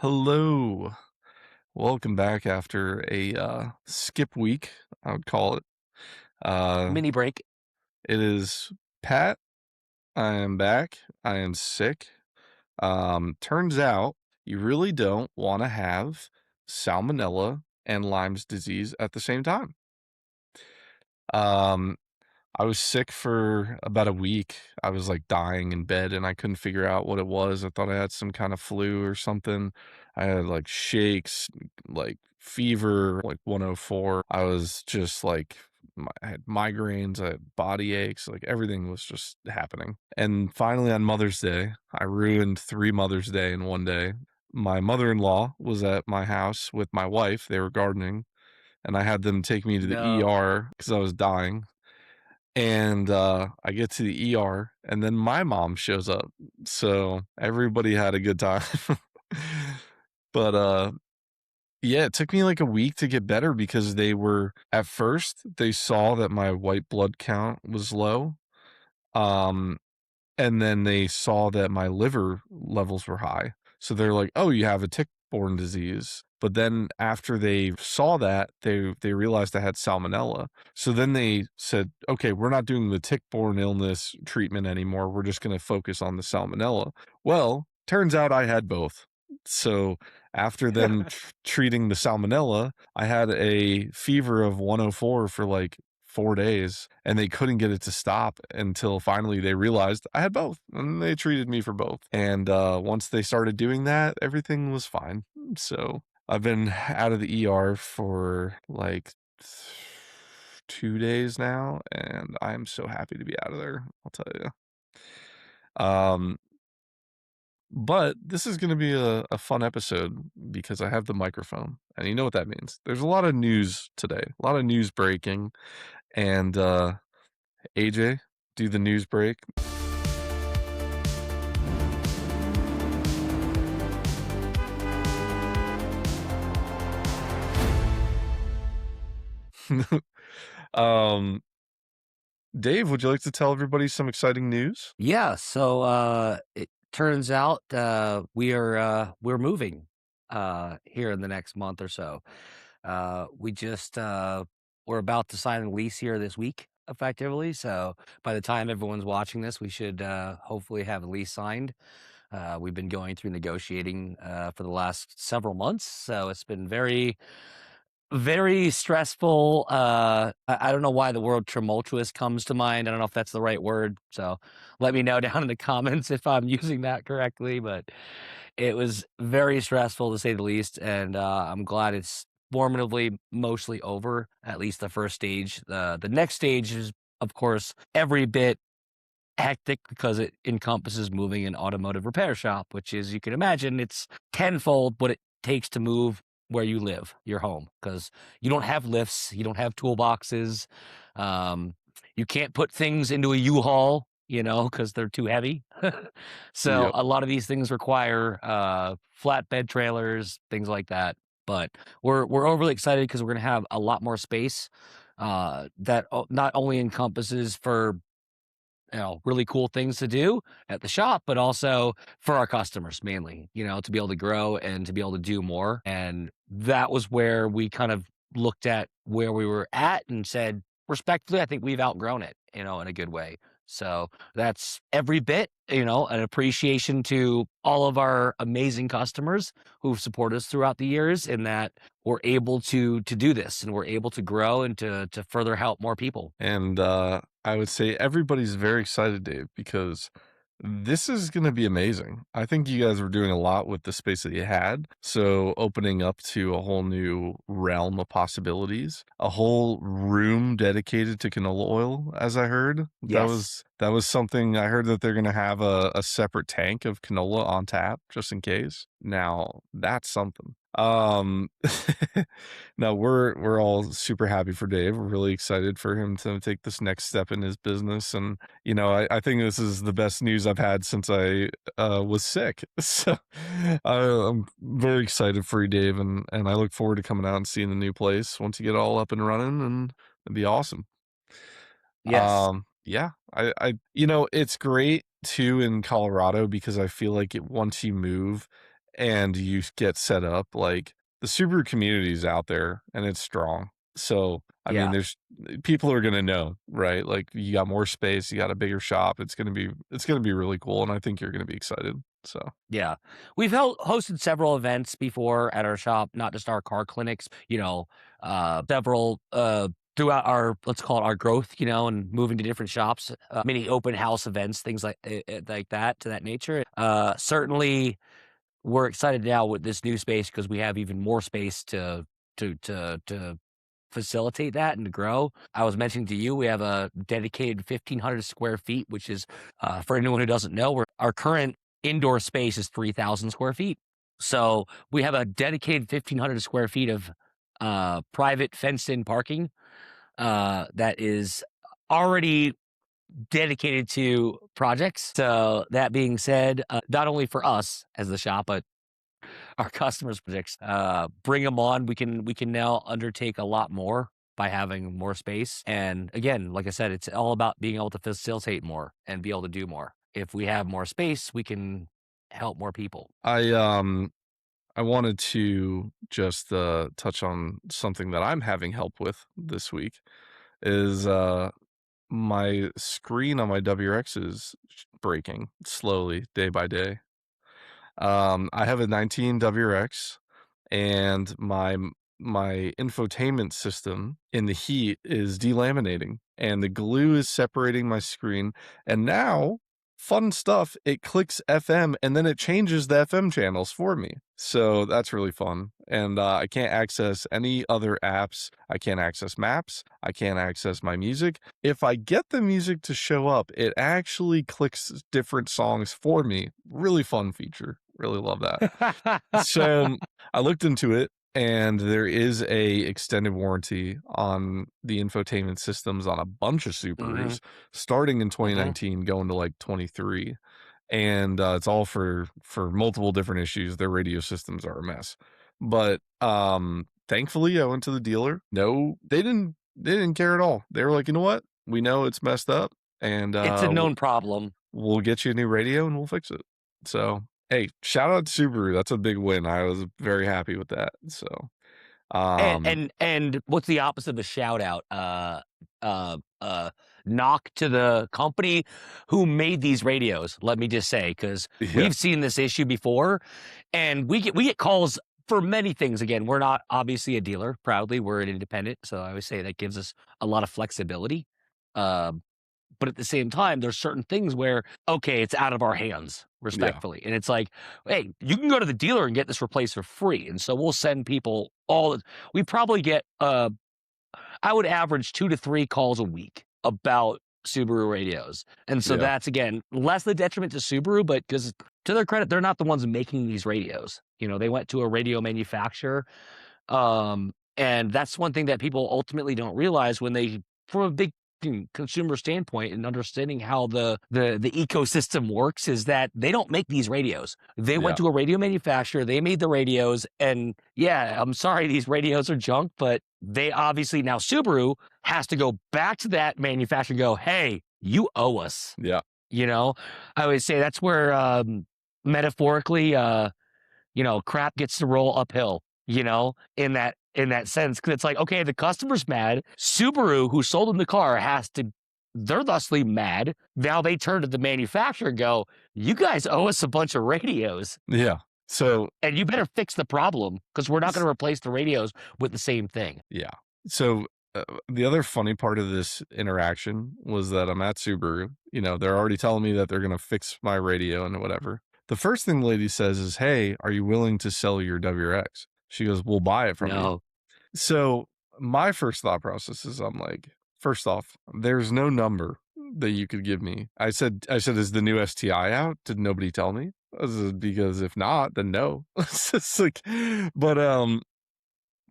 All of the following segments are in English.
Hello. Welcome back after a skip week, I would call it. Uh, Mini break. it is Pat. I am back. I am sick. Turns out you really don't want to have salmonella and Lyme's disease at the same time. Um, I was sick for about a week. I was like dying in bed and I couldn't figure out what it was. I thought I had some kind of flu or something. I had like shakes, like fever, like 104. I was just like, I had migraines, I had body aches, like everything was just happening. And finally on Mother's Day, I ruined 3 Mother's Day in one day. My mother in law was at my house with my wife. They were gardening, and I had them take me to the No. ER because I was dying. And, I get to the ER, and then my mom shows up, so everybody had a good time. But, yeah, it took me, like, a week to get better because at first, they saw that my white blood count was low, um, and then they saw that my liver levels were high. So they're like, "Oh, you have a tick-borne disease." But then after they saw that, they realized I had salmonella. So then they said, "Okay, we're not doing the tick-borne illness treatment anymore. We're just gonna focus on the salmonella." Well, turns out I had both. So after them treating the salmonella, I had a fever of 104 for like 4 days, and they couldn't get it to stop until finally they realized I had both, and they treated me for both. And once they started doing that, everything was fine. So I've been out of the ER for like 2 days now, and I'm so happy to be out of there. I'll tell you. Um, but this is going to be a fun episode because I have the microphone, and you know what that means. There's a lot of news today, a lot of news breaking, and AJ, do the news break. um, Dave, would you like to tell everybody some exciting news? It turns out we're moving here in the next month or so. We're about to sign a lease here this week, effectively. So by the time everyone's watching this, we should hopefully have a lease signed. We've been going through negotiating for the last several months, so it's been very stressful. I don't know why the word tumultuous comes to mind. I don't know if that's the right word. So let me know down in the comments if I'm using that correctly. But it was very stressful to say the least. And I'm glad it's formatively mostly over, at least the first stage. The next stage is, of course, every bit hectic because it encompasses moving an automotive repair shop, which is, you can imagine, it's tenfold what it takes to move where you live, your home, because you don't have lifts, you don't have toolboxes, um, you can't put things into a U-Haul, because they're too heavy. So Yep. a lot of these things require flatbed trailers, things like that. But we're overly excited because we're going to have a lot more space that not only encompasses for really cool things to do at the shop, but also for our customers mainly, to be able to grow and to be able to do more. And that was where we kind of looked at where we were at and said, respectfully, I think we've outgrown it, in a good way. So that's every bit, an appreciation to all of our amazing customers who've supported us throughout the years, in that we're able to do this and we're able to grow and to further help more people. And I would say everybody's very excited, Dave, because this is going to be amazing. I think you guys were doing a lot with the space that you had. So opening up to a whole new realm of possibilities, a whole room dedicated to canola oil, as I heard. Yes. That was something I heard, that they're going to have a separate tank of canola on tap just in case. Now that's something. No, we're all super happy for Dave. We're really excited for him to take this next step in his business, and I think this is the best news I've had since I was sick. So I'm very excited for you, Dave, and I look forward to coming out and seeing the new place once you get all up and running, and it'd be awesome. Yes. Yeah, it's great too in Colorado because I feel like once you move, and you get set up, like, the Subaru community is out there and it's strong. So, I mean, Yeah. there's people are gonna know, right? Like, you got more space, you got a bigger shop, it's gonna be really cool, and I think you're gonna be excited. So, Yeah. We've hosted several events before at our shop, not just our car clinics, several throughout our, let's call it, our growth, and moving to different shops, many open house events, things like that, to that nature. Certainly we're excited now with this new space because we have even more space to facilitate that and to grow. I was mentioning to you, we have a dedicated 1,500 square feet, which is, for anyone who doesn't know, our current indoor space is 3,000 square feet. So we have a dedicated 1,500 square feet of private fenced-in parking that is already dedicated to projects. So that being said, not only for us as the shop, but our customers' projects. Bring them on. We can now undertake a lot more by having more space. And again, like I said, it's all about being able to facilitate more and be able to do more. If we have more space, we can help more people. I, um I wanted to just, touch on something that I'm having help with this week is, my screen on my WRX is breaking slowly day by day. I have a 19 WRX, and my infotainment system in the heat is delaminating, and the glue is separating my screen. And now, fun stuff, it clicks FM, and then it changes the FM channels for me. So that's really fun. And I can't access any other apps. I can't access maps. I can't access my music. If I get the music to show up, it actually clicks different songs for me. Really fun feature. Really love that. So I looked into it, and there is a extended warranty on the infotainment systems on a bunch of hmm Subarus, starting in hmm 2019, going to like 23, and it's all for multiple different issues. Their radio systems are a mess, but thankfully, I went to the dealer. No, they didn't care at all. They were like, you know what? We know it's messed up, and It's a known problem. we'll get you a new radio and we'll fix it. So, hey, shout out to Subaru. That's a big win. I was very happy with that. So, And um, and and what's the opposite of a shout out? Uh, uh, Knock to the company who made these radios. Let me just say, because yeah, we've seen this issue before, and we get calls for many things. Again, we're not obviously a dealer. Proudly, we're an independent, so I always say that gives us a lot of flexibility. Um, but at the same time, there's certain things where, okay, it's out of our hands, yeah, respectfully. And it's like, hey, you can go to the dealer and get this replaced for free. And so we'll send people we probably get, I would average 2 to 3 calls a week about Subaru radios. And so yeah, that's, again, less the detriment to Subaru, but because to their credit, they're not the ones making these radios. They went to a radio manufacturer, and that's one thing that people ultimately don't realize when they, from a big consumer standpoint and understanding how the ecosystem works, is that they don't make these radios. They went yeah, to a radio manufacturer, they made the radios, and yeah, I'm sorry these radios are junk, but they obviously now Subaru has to go back to that manufacturer and go, hey, you owe us. yeah, You know, I always say that's where metaphorically crap gets to roll uphill, in that sense. Cause it's like, okay, the customer's mad. Subaru, who sold them the car, they're thusly mad. Now they turn to the manufacturer and go, you guys owe us a bunch of radios yeah. So, and you better fix the problem because we're not going to replace the radios with the same thing. yeah. So, the other funny part of this interaction was that I'm at Subaru. They're already telling me that they're gonna fix my radio and whatever. The first thing the lady says is, "Hey, are you willing to sell your WRX?" She goes, "We'll buy it from you." No. So, my first thought process is I'm like, first off, there's no number that you could give me. I said, "Is the new STI out?" Did nobody tell me? I said, because if not, then no. It's like, but,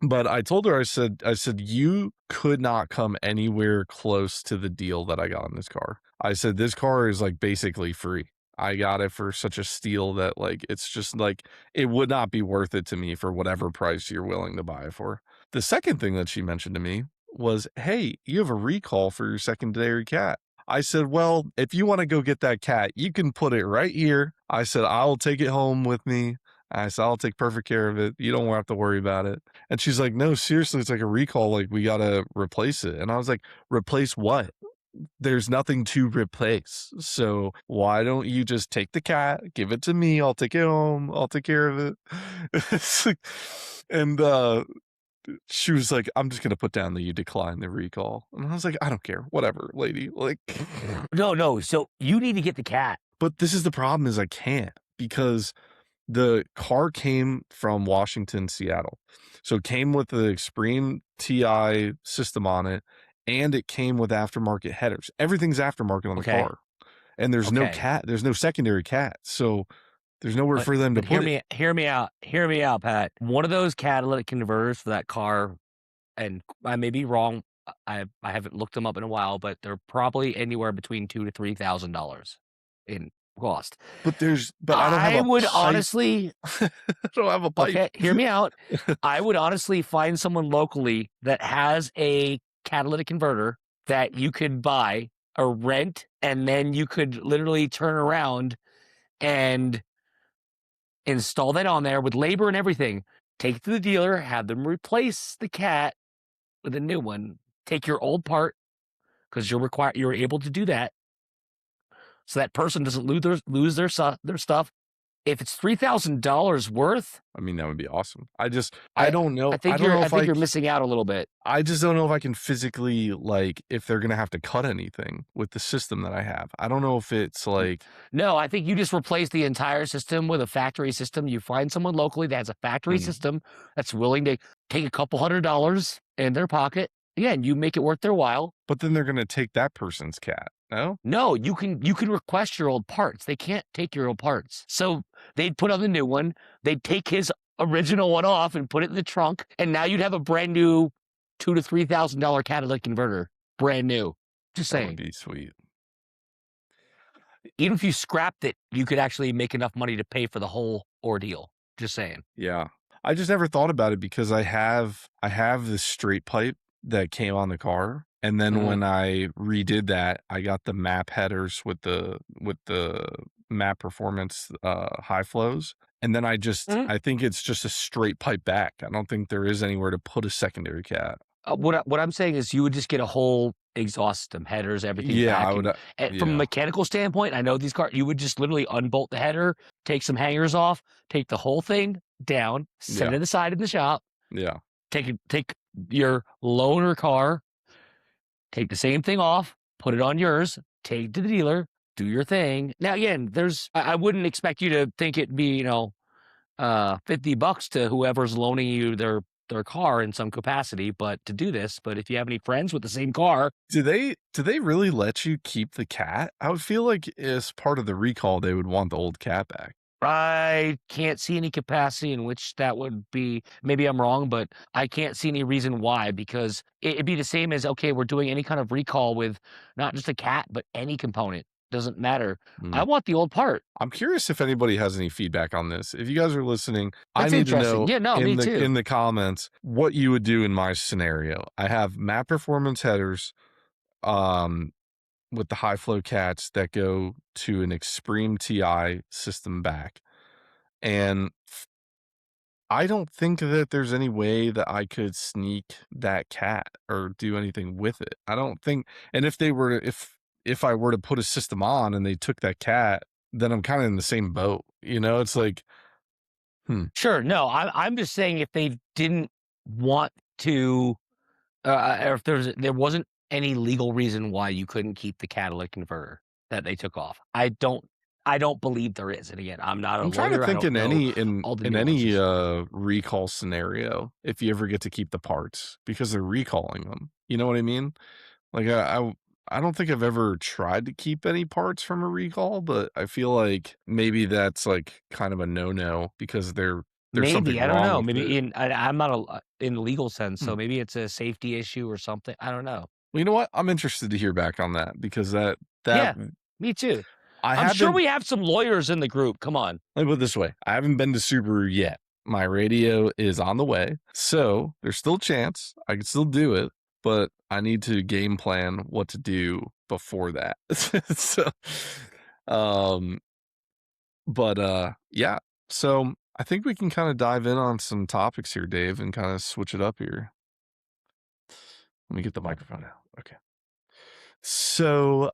but I told her, I said, "You could not come anywhere close to the deal that I got on this car." I said, "This car is, like, basically free. I got it for such a steal that, like, it's just, like, it would not be worth it to me for whatever price you're willing to buy it for." The second thing that she mentioned to me was, "Hey, you have a recall for your secondary cat." I said, "Well, if you wanna go get that cat, you can put it right here." I said, "I'll take it home with me. I said, "I'll take perfect care of it. You don't have to worry about it." And she's like, "No, seriously, it's like a recall. Like, we gotta replace it." And I was like, "Replace what? There's nothing to replace. So why don't you just take the cat, give it to me, I'll take it home, I'll take care of it." It's like and, she was like, "I'm just gonna put down that you decline the recall." And I was like, "I don't care. Whatever, lady." Like, No, no, so you need to get the cat. but this is the problem is I can't because the car came from Washington, Seattle. So it came with the Extreme TI system on it, and it came with aftermarket headers. Everything's aftermarket on the Okay, car, and okay. there's no secondary cat, so there's nowhere But for them to but put it. hear me out, Pat. One of those catalytic converters for that car, and I may be wrong, I haven't looked them up in a while, but they're probably anywhere between 2 to $3,000 in cost. But I don't have I a would pipe. honestly I don't have a pipe. okay, hear me out. I would honestly find someone locally that has a catalytic converter that you could buy or rent, and then you could literally turn around and install that on there with labor and everything. Take it to the dealer, have them replace the cat with a new one. Take your old part because you're able to do that, so that person doesn't lose their stuff. If it's $3,000 worth, I mean, that would be awesome. I just I I don't know I if think you're missing out a little bit. I just don't know if I can physically, like, if they're gonna have to cut anything with the system that I have. I don't know if it's like No, I think you just replace the entire system with a factory system. You find someone locally that has a factory mm, system that's willing to take a couple $100 in their pocket. Yeah, and you make it worth their while. but then they're gonna take that person's cat, no? No, you can request your old parts. They can't take your old parts. So they'd put on the new one. They'd take his original one off and put it in the trunk, and now you'd have a brand new $2,000 to $3,000 catalytic converter, brand new. Just That would saying. be sweet. Even if you scrapped it, you could actually make enough money to pay for the whole ordeal. Just saying. Yeah. I just never thought about it because I have this straight pipe that came on the car, and then Mhm. when I redid that, I got the map headers with the map performance, high flows, and then Mhm. I think it's just a straight pipe back. I don't think there is anywhere to put a secondary cat. What I'm saying is you would just get a whole exhaust system, headers, everything Yeah, I back, would, and from a yeah, mechanical standpoint, I know these cars you would just literally unbolt the header, take some hangers off, take the whole thing down, set yeah, it aside in the shop, yeah. take your loaner car, take the same thing off, put it on yours, take it to the dealer, do your thing. Now again, I wouldn't expect you to think it'd be, $50 to whoever's loaning you their car in some capacity, but to do this, but if you have any friends with the same car, Do they really let you keep the cat? I would feel like as part of the recall, they would want the old cat back. I can't see any capacity in which that would be. Maybe I'm wrong, but I can't see any reason why, because it'd be the same as, okay, we're doing any kind of recall with not just a cat, but any component. Doesn't matter. I Mm. want the old part. I'm curious if anybody has any feedback on this. If you guys are listening, I That's need to interesting. know Yeah, no, me too. in the comments what you would do in my scenario. I have map performance headers, um, with the high flow cats that go to an Extreme TI system back. And I don't think that there's any way that I could sneak that cat or do anything with it. I don't think, and if they were if I were to put a system on and they took that cat, then I'm kinda in the same boat, you know? It's like, hmm, Sure. No, I'm just saying if they didn't want to, or if there wasn't any legal reason why you couldn't keep the catalytic converter that they took off. I don't believe there is. And again, I'm not a I'm trying to lawyer. I think don't know all the in any, nuances. recall scenario, if you ever get to keep the parts because they're recalling them, you know what I mean? Like, I don't think I've ever tried to keep any parts from a recall, but I feel like maybe that's, like, kind of a no-no because there's something Maybe I don't wrong know. with Maybe it. I'm not in the legal sense, Hmm. so maybe it's a safety issue or something. I don't know. Well, you know what? I'm interested to hear back on that because that Yeah, me too. I I'm sure haven't we have some lawyers in the group. Come on. let me put it this way, I haven't been to Subaru yet. My radio is on the way, so there's still a chance I can still do it, but I need to game plan what to do before that. So, um, but, yeah. So, I think we can kinda dive in on some topics here, Dave, and kinda switch it up here. Let me get the microphone out. Okay. So,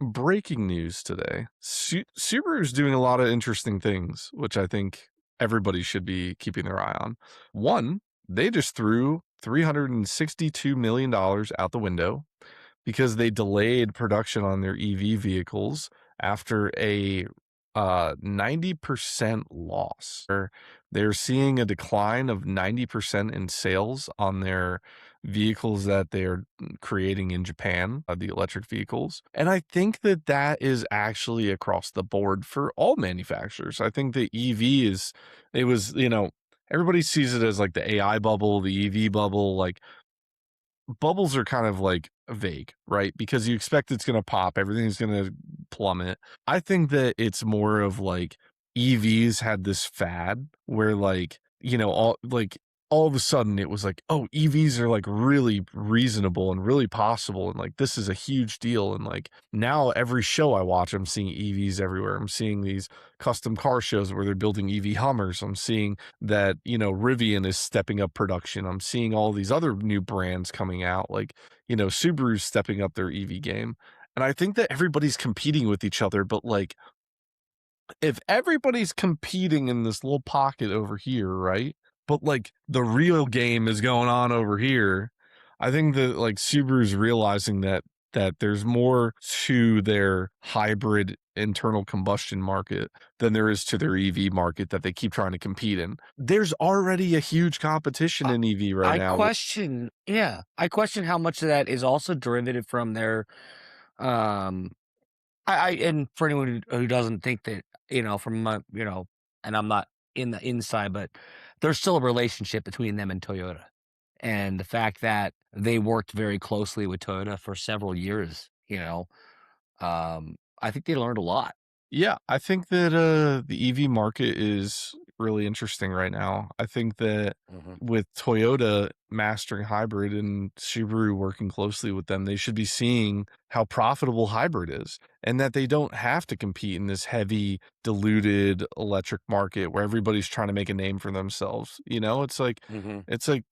breaking news today. Subaru's doing a lot of interesting things, which I think everybody should be keeping their eye on. One, they just threw $362 million out the window because they delayed production on their EV vehicles after a 90% loss. They're seeing a decline of 90% in sales on their vehicles that they're creating in Japan, the electric vehicles. And I think that that is actually across the board for all manufacturers. I think the EV is, it was, everybody sees it as like the AI bubble, the EV bubble. Like, bubbles are kind of like vague, right? Because you expect it's going to pop, everything's going to plummet. I think that it's more of like EVs had this fad where like, all of a sudden it was like, oh, EVs are like really reasonable and really possible. And like, this is a huge deal. And like, now every show I watch, I'm seeing EVs everywhere. I'm seeing these custom car shows where they're building EV Hummers. I'm seeing that, Rivian is stepping up production. I'm seeing all these other new brands coming out, like, Subaru's stepping up their EV game. And I think that everybody's competing with each other, but like, if everybody's competing in this little pocket over here, right? But like the real game is going on over here. I think that like Subaru's realizing that there's more to their hybrid internal combustion market than there is to their EV market that they keep trying to compete in. There's already a huge competition I in EV right I now. question yeah, I question how much of that is also derivative from their, um I and for anyone who doesn't think that, from my and I'm not in the inside, but there's still a relationship between them and Toyota. And the fact that they worked very closely with Toyota for several years, I think they learned a lot. Yeah, I think that the EV market is really interesting right now. I think that Mhm, with Toyota mastering hybrid and Subaru working closely with them, they should be seeing how profitable hybrid is and that they don't have to compete in this heavy diluted electric market where everybody's trying to make a name for themselves. mhm. It's like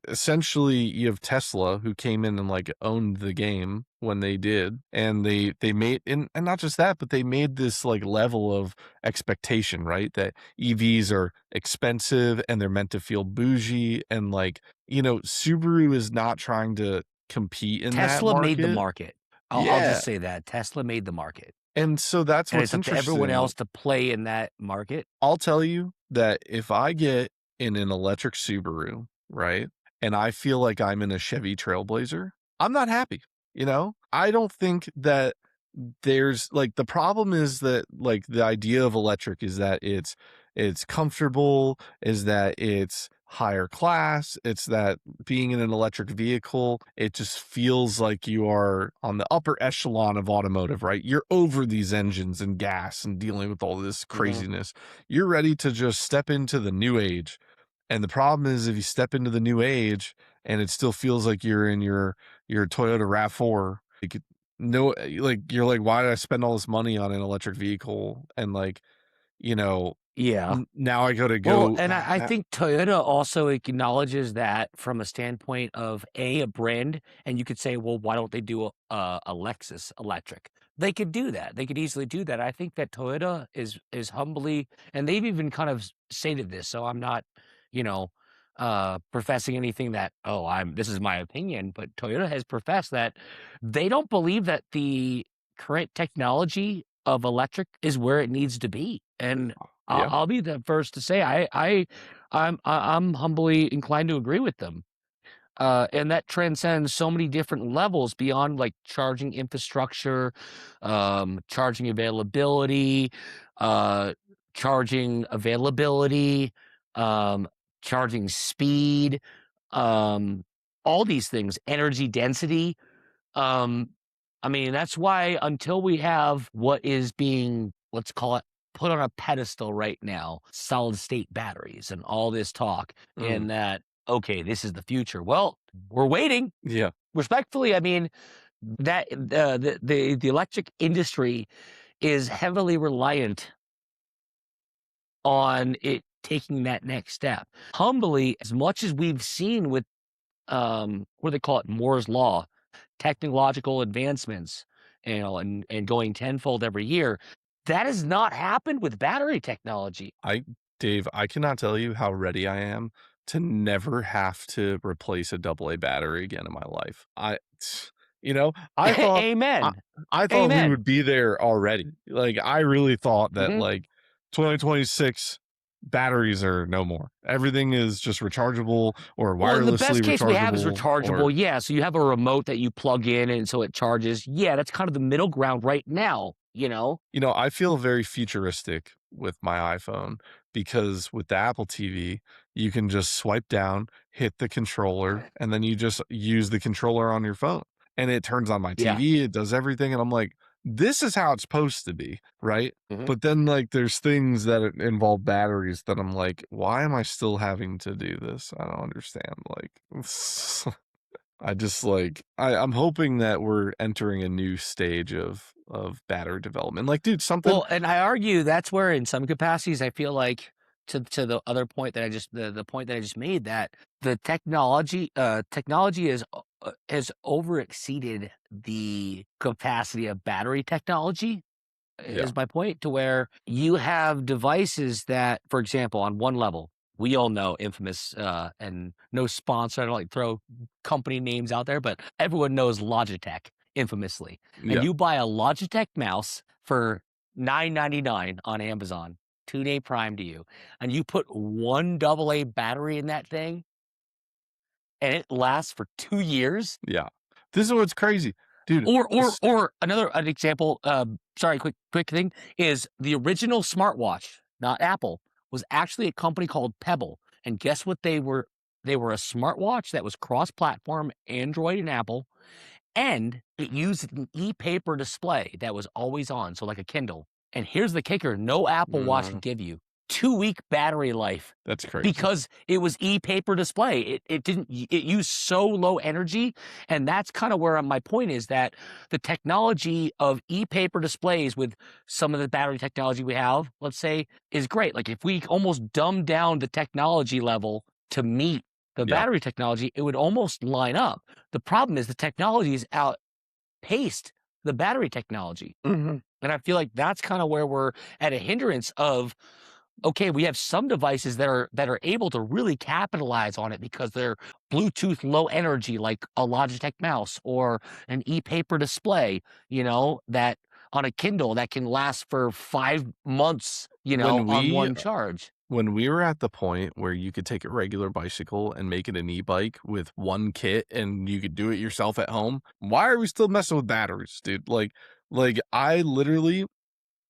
essentially you have Tesla who came in and like owned the game when they did, and they made, and not just that, but they made this like level of expectation, right? That EVs are expensive and they're meant to feel bougie, and like, Subaru is not trying to compete in that Tesla made the market. market. I'll Yeah. just say that, Tesla made the market, And so that's and what's it's up to everyone interesting. else to play in that market. I'll tell you that if I get in an electric Subaru, right, and I feel like I'm in a Chevy Trailblazer, I'm not happy, I don't think that there's like, the problem is that like the idea of electric is that it's comfortable, is that it's higher class, it's that being in an electric vehicle, it just feels like you are on the upper echelon of automotive, right? You're over these engines and gas and dealing with all this Mhm. craziness. You're ready to just step into the new age. And the problem is if you step into the new age and it still feels like you're in your Toyota RAV4, no, like, you're like, "Why did I spend all this money on an electric vehicle?" And, like, you know, Yeah. now I gotta Well, go and I think Toyota also acknowledges that from a standpoint of a brand, and you could say, well, why don't they do a Lexus electric? They could do that. They could easily do that. I think that Toyota is humbly, and they've even kind of stated this. So I'm not, professing anything that this is my opinion, but Toyota has professed that they don't believe that the current technology of electric is where it needs to be, and Yeah. I'll be the first to say I'm humbly inclined to agree with them. And that transcends so many different levels beyond like charging infrastructure, charging availability, uh, charging availability, um, charging speed, um, all these things, energy density. Um, I mean, that's why until we have what is being, let's call it, put on a pedestal right now, solid state batteries and all this talk, Mm. in that, okay, this is the future. Well, we're waiting. Yeah. Respectfully, I mean, that the electric industry is heavily reliant on it taking that next step. Humbly, as much as we've seen with, what do they call it? Moore's Law, technological advancements, and going tenfold every year, that has not happened with battery technology. I Dave, I cannot tell you how ready I am to never have to replace a AA battery again in my life. You know, I thought I Amen. I thought we Amen. would be there already. Like, I really thought that, Mhm. like, 2026 batteries are no more. Everything is just rechargeable or Well, in the wirelessly best case we have is rechargeable or rechargeable, yeah, so you have a remote that you plug in and so it charges. Yeah, that's kind of the middle ground right now, you know? I feel very futuristic with my iPhone because with the Apple TV, you can just swipe down, hit the controller, and then you just use the controller on your phone. And it turns on my Yeah. TV, it does everything. And I'm like, this is how it's supposed to be, right? Mhm. But then, like, there's things that involve batteries that I'm like, why am I still having to do this? I don't understand. Like, I just like I'm hoping that we're entering a new stage of battery development. Like, dude, something Well, and I argue that's where in some capacities I feel like to the other point that I just the point that I just made that the technology has over exceeded the capacity of battery technology yeah, is my point to where you have devices that, for example, on one level, we all know infamous and no sponsor. I don't like throw company names out there, but everyone knows Logitech infamously. And yeah, you buy a Logitech mouse for $9.99 on Amazon, 2-day Prime to you, and you put one AA battery in that thing, and it lasts for 2 years. yeah. This is what's crazy, dude. Or another an example, sorry, quick thing, is the original smartwatch, not Apple, was actually a company called Pebble, and guess what they were? They were a smartwatch that was cross-platform, Android and Apple, and it used an e-paper display that was always on, so like a Kindle. And here's the kicker, no Apple Watch Uh, could give you. 2-week battery life that's crazy. because it was e-paper display. It didn't it used so low energy, and that's kinda where my point is that the technology of e-paper displays with some of the battery technology we have, let's say, is great. Like, if we almost dumb down the technology level to meet the Yeah. battery technology, it would almost line up. The problem is the technology is outpaced the battery technology. Mhm. And I feel like that's kinda where we're at a hindrance of, okay, we have some devices that are able to really capitalize on it because they're Bluetooth low energy, like a Logitech mouse or an e-paper display, that on a Kindle that can last for 5 months, When on we one charge. when we were at the point where you could take a regular bicycle and make it an e-bike with one kit and you could do it yourself at home, why are we still messing with batteries, dude? Like I literally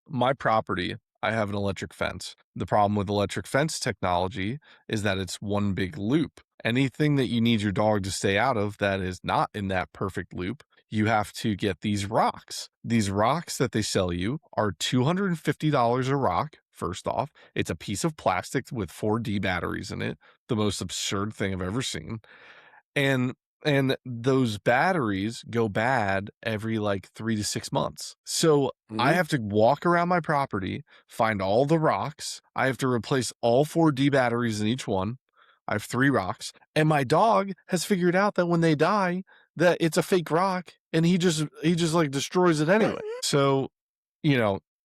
my property, I have an electric fence. The problem with electric fence technology is that it's one big loop. Anything that you need your dog to stay out of that is not in that perfect loop, you have to get these rocks. These rocks that they sell you are $250 a rock. First off, it's a piece of plastic with 4D batteries in it, the most absurd thing I've ever seen. And and those batteries go bad every, like, 3 to 6 months. So, I Mhm. have to walk around my property, find all the rocks, I have to replace all 4D batteries in each one. I have 3 rocks, and my dog has figured out that when they die, that it's a fake rock, and he just, like, destroys it anyway. So,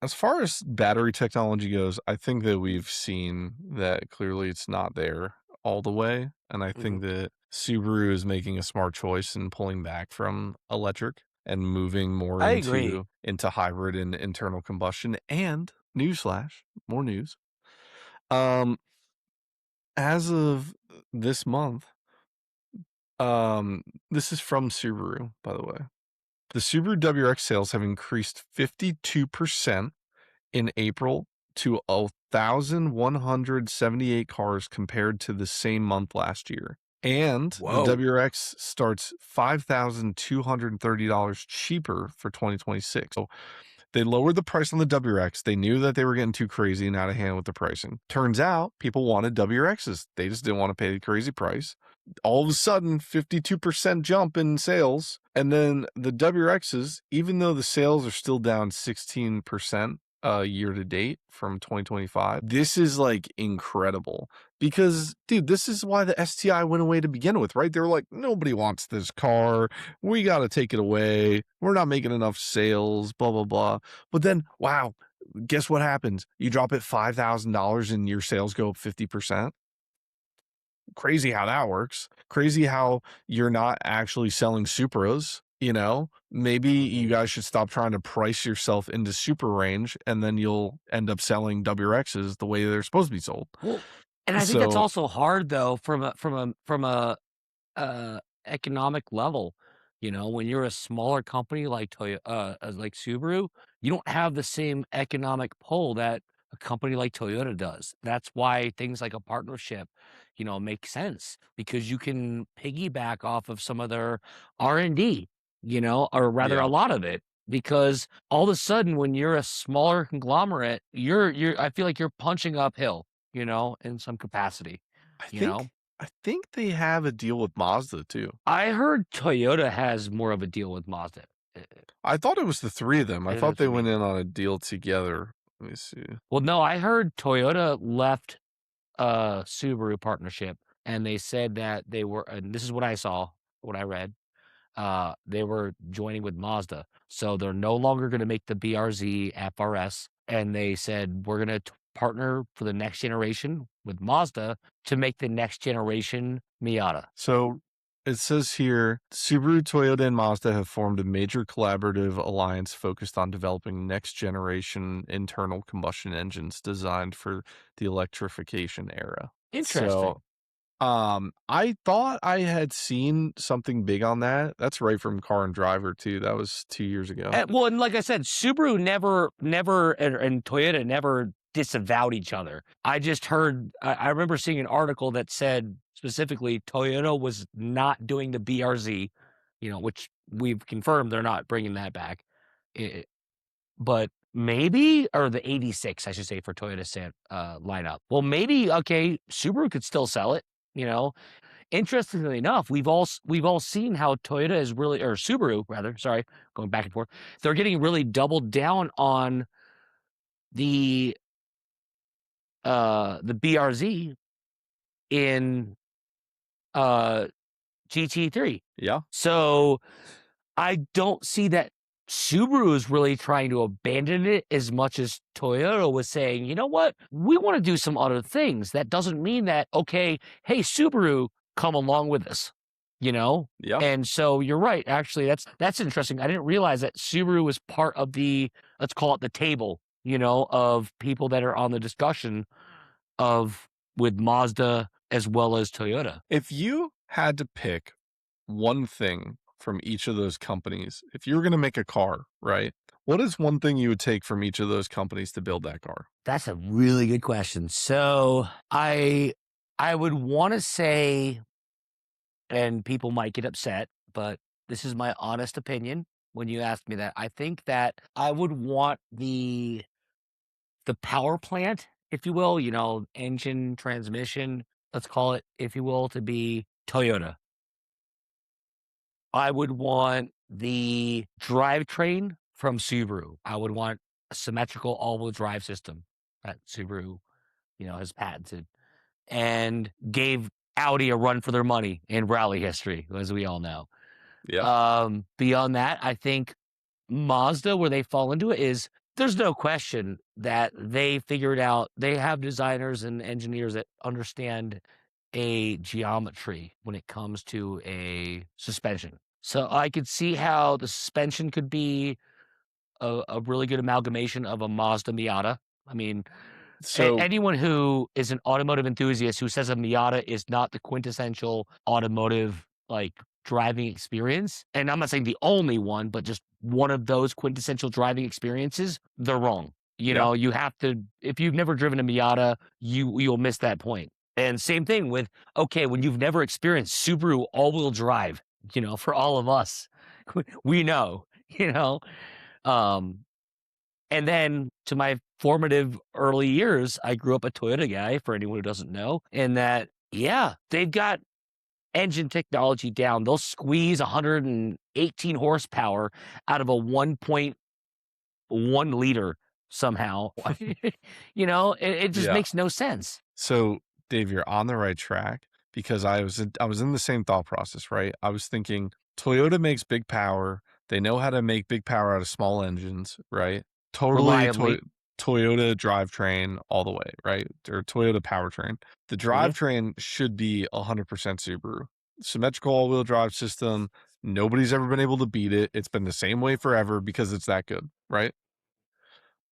as far as battery technology goes, I think that we've seen that clearly it's not there all the way. And I think Mhm. that Subaru is making a smart choice in pulling back from electric and moving more I agree. into hybrid and internal combustion. And newsflash, more news. Um, as of this month, this is from Subaru, by the way. The Subaru WRX sales have increased 52% in April to 1,178 cars compared to the same month last year. And the Whoa. WRX starts $5,230 cheaper for 2026. So they lowered the price on the WRX. They knew that they were getting too crazy and out of hand with the pricing. Turns out people wanted WRXs. They just didn't want to pay the crazy price. All of a sudden, 52% jump in sales. And then the WRXs, even though the sales are still down 16%, year to date from 2025. This is, like, incredible because, dude, this is why the STI went away to begin with, right? They were like, "Nobody wants this car. We gotta take it away. We're not making enough sales, blah, blah, blah." But then, wow, guess what happens? You drop it $5,000 and your sales go up 50%. Crazy how that works. Crazy how you're not actually selling Supras, you know? Maybe you Mhm. guys should stop trying to price yourself into super range, and then you'll end up selling WRXs the way they're supposed to be sold. Well, and I think that's So, also hard though economic level. You know, when you're a smaller company like like Subaru, you don't have the same economic pull that a company like Toyota does. That's why things like a partnership, make sense because you can piggyback off of some of their R&D, or rather a yeah, lot of it. Because all of a sudden, when you're a smaller conglomerate, I feel like you're punching uphill, in some capacity, I you know? think I think they have a deal with Mazda too. I heard Toyota has more of a deal with Mazda. Uh, I thought it was the 3 of them. I I think thought that's they what I went mean. in on a deal together. Let me see. Well, no, I heard Toyota left Subaru partnership, and they said that they were and this is what I saw, what I read, they were joining with Mazda. So they're no longer gonna make the BRZ FRS, and they said, "We're gonna partner for the next generation with Mazda to make the next generation Miata." So it says here Subaru, Toyota, and Mazda have formed a major collaborative alliance focused on developing next generation internal combustion engines designed for the electrification era. So, Interesting. I thought I had seen something big on that. That's right from Car and Driver too. That was 2 years ago. Well, and like I said, Subaru never and Toyota never disavowed each other. I just heard I remember seeing an article that said specifically Toyota was not doing the BRZ, which we've confirmed they're not bringing that back. I but maybe or the 86, I should say, for Toyota lineup. Well, maybe, okay, Subaru could still sell it, you know? Interestingly enough, we've all seen how Toyota is really or Subaru rather, sorry, going back and forth. They're getting really doubled down on the the BRZ in uh GT3. Yeah. So I don't see that Subaru is really trying to abandon it as much as Toyota was saying, you know what? We want to do some other things. That doesn't mean that, okay, hey, Subaru, come along with us, you know? Yeah. And so you're right. Actually, that's interesting. I didn't realize that Subaru was part of the, let's call it the table, of people that are on the discussion of with Mazda as well as Toyota. If you had to pick one thing from each of those companies, if you were gonna make a car, right? What is one thing you would take from each of those companies to build that car? That's a really good question. So I would want to say, and people might get upset, but this is my honest opinion. When you ask me that, I think that I would want the power plant, if you will, engine, transmission, let's call it, if you will, to be Toyota. I would want the drivetrain from Subaru. I would want a symmetrical all-wheel drive system that Subaru, has patented and gave Audi a run for their money in rally history, as we all know. Yeah. Beyond that, I think Mazda, where they fall into it, is there's no question that they figured out they have designers and engineers that understand a geometry when it comes to a suspension. So I could see how the suspension could be a really good amalgamation of a Mazda Miata. I mean, So, anyone who is an automotive enthusiast who says a Miata is not the quintessential automotive, like, driving experience, and I'm not saying the only one, but just one of those quintessential driving experiences, they're wrong. yeah. You have to if you've never driven a Miata, you'll miss that point. And same thing with, okay, when you've never experienced Subaru all-wheel drive, for all of us, we know, you know? Um and then to my formative early years, I grew up a Toyota guy for anyone who doesn't know, and that, yeah, they've got engine technology down. They'll squeeze 118 horsepower out of a 1.1 liter. somehow. It just Yeah. makes no sense. So, Dave, you're on the right track because I was in the same thought process, right? I was thinking Toyota makes big power. They know how to make big power out of small engines, right? Totally Reliably. Toyota drivetrain all the way, right? Or Toyota powertrain. The Mhm. drivetrain should be 100% Subaru. Symmetrical all-wheel drive system. Nobody's ever been able to beat it. It's been the same way forever because it's that good, right?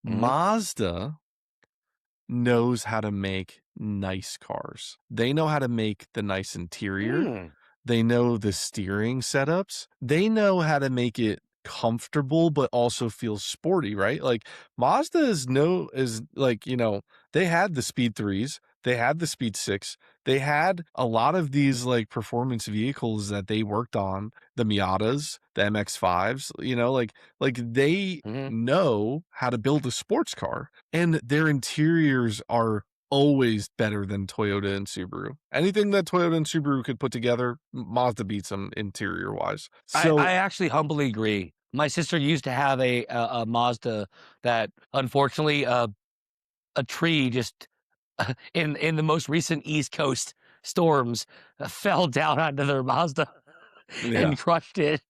Mhm. Mazda knows how to make nice cars. They know how to make the nice interior. Mm. They know the steering setups. They know how to make it comfortable, but also feel sporty, right? Like Mazda is like, they had the Speed 3s, they had the Speed 6, they had a lot of these like performance vehicles that they worked on, the Miatas, the MX-5s, like they Mhm. know how to build a sports car and their interiors are always better than Toyota and Subaru. Anything that Toyota and Subaru could put together, Mazda beats them interior wise. I So actually humbly agree. My sister used to have a Mazda that unfortunately, a tree just in the most recent East Coast storms, fell down onto their Mazda yeah, and crushed it.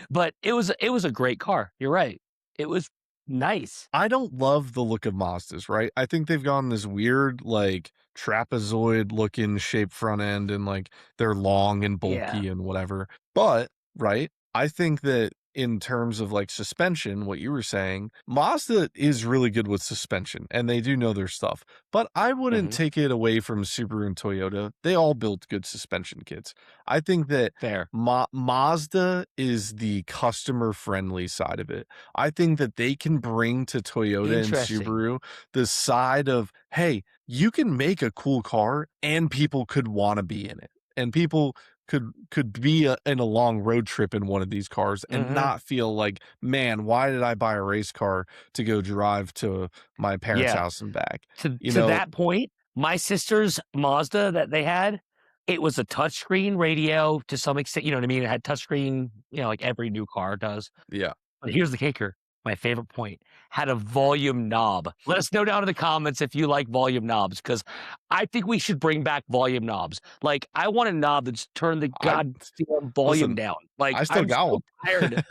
But it was a great car. You're right. It was nice. I don't love the look of Mazdas, right? I think they've gone this weird, like trapezoid looking shaped front end and like they're long and Yeah. bulky and whatever. But, right, I think that in terms of like suspension, what you were saying, Mazda is really good with suspension and they do know their stuff. But I wouldn't Mhm. take it away from Subaru and Toyota. They all built good suspension kits. I think that Fair. Mazda is the customer friendly side of it. I think that they can bring to Toyota and Interesting. Subaru the side of, hey, you can make a cool car and people could want to be in it. And people could be in a long road trip in one of these cars and Mhm. not feel like, man, why did I buy a race car to go drive to my parents' Yeah. house and back? You To know, that point, my sister's Mazda that they had, it was a touchscreen radio to some extent, you know what I mean? It had touchscreen, like every new car does. yeah. But here's the kicker, my favorite point, had a volume knob. Let us know down in the comments if you like volume knobs, because I think we should bring back volume knobs. Like, I want a knob that's turned the I goddamn volume listen, down. Like, I still I'm got so one. tired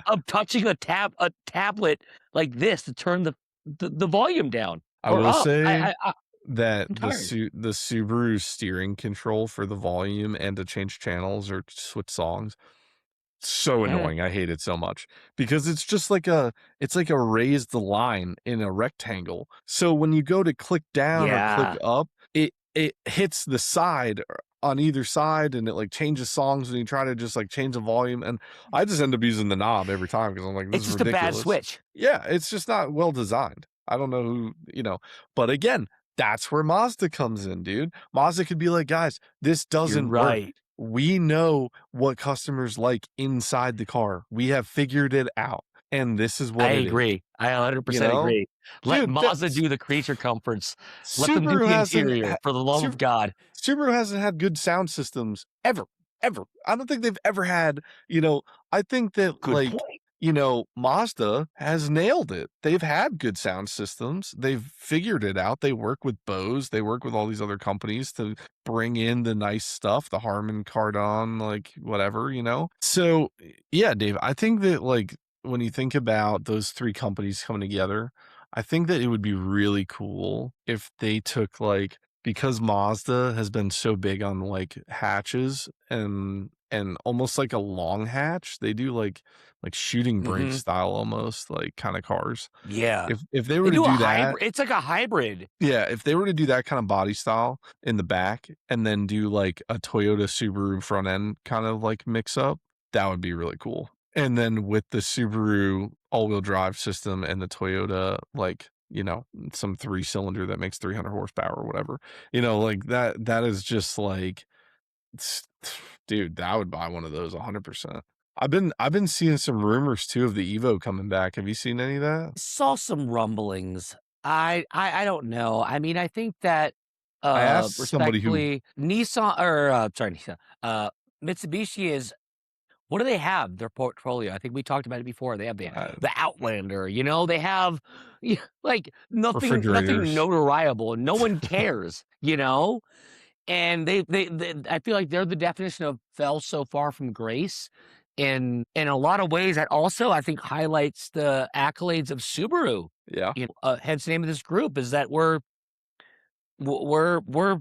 of touching a tablet like this to turn the volume down I or will up. say that I'm tired. The Subaru steering control for the volume and to change channels or switch songs, so Eh, annoying, I hate it so much because it's like a raised line in a rectangle. So when you go to click down or click yeah, up, it hits the side on either side and it, like, changes songs when you try to just, like, change the volume, and I just end up using the knob every time because 'cause I'm like, "This it's is just a bad ridiculous." switch. Yeah, it's just not well designed. I don't know but again, that's where Mazda comes in, dude. Mazda could be like, "Guys, this You're doesn't work. right. We know what customers like inside the car. We have figured it out, and this is I what it is." agree. I You 100% know? agree. Let Dude, Mazda do the creature comforts. Let them do Subaru the hasn't interior, ha for the love of Su God. Subaru hasn't had good sound systems ever, ever. I don't think they've ever had, you know I think that, Good like, point. Mazda has nailed it. They've had good sound systems. They've figured it out. They work with Bose. They work with all these other companies to bring in the nice stuff, the Harman Kardon, like, whatever. So, yeah, Dave, I think that, like, when you think about those 3 companies coming together, I think that it would be really cool if they took, like because Mazda has been so big on, like, hatches and almost like a long hatch, they do, like, shooting brake Mhm. style almost, like, kinda cars. Yeah. If they They were to do a do that hybrid it's like a hybrid. yeah, if they were to do that kind of body style in the back and then do, like, a Toyota Subaru front end kind of, like, mix up, that would be really cool. And then with the Subaru all-wheel drive system and the Toyota, like, some three-cylinder that makes 300 horsepower or whatever, like, that is just, like, s dude, I would buy one of those 100%. I've been seeing some rumors too of the Evo coming back. Have you seen any of that? Saw some rumblings. I don't know. I mean, I think that, I asked somebody who respectfully, Nissan or, sorry, Nissan, Mitsubishi is what do they have, their portfolio? I think we talked about it before. They have Uh, the Outlander, you know, they have like nothing refrigerators. notariable, and no one cares, you know? And they I feel like they're the definition of fell so far from grace. And in a lot of ways, that also I think highlights the accolades of Subaru. Yeah, Hence the name of this group is that we're we're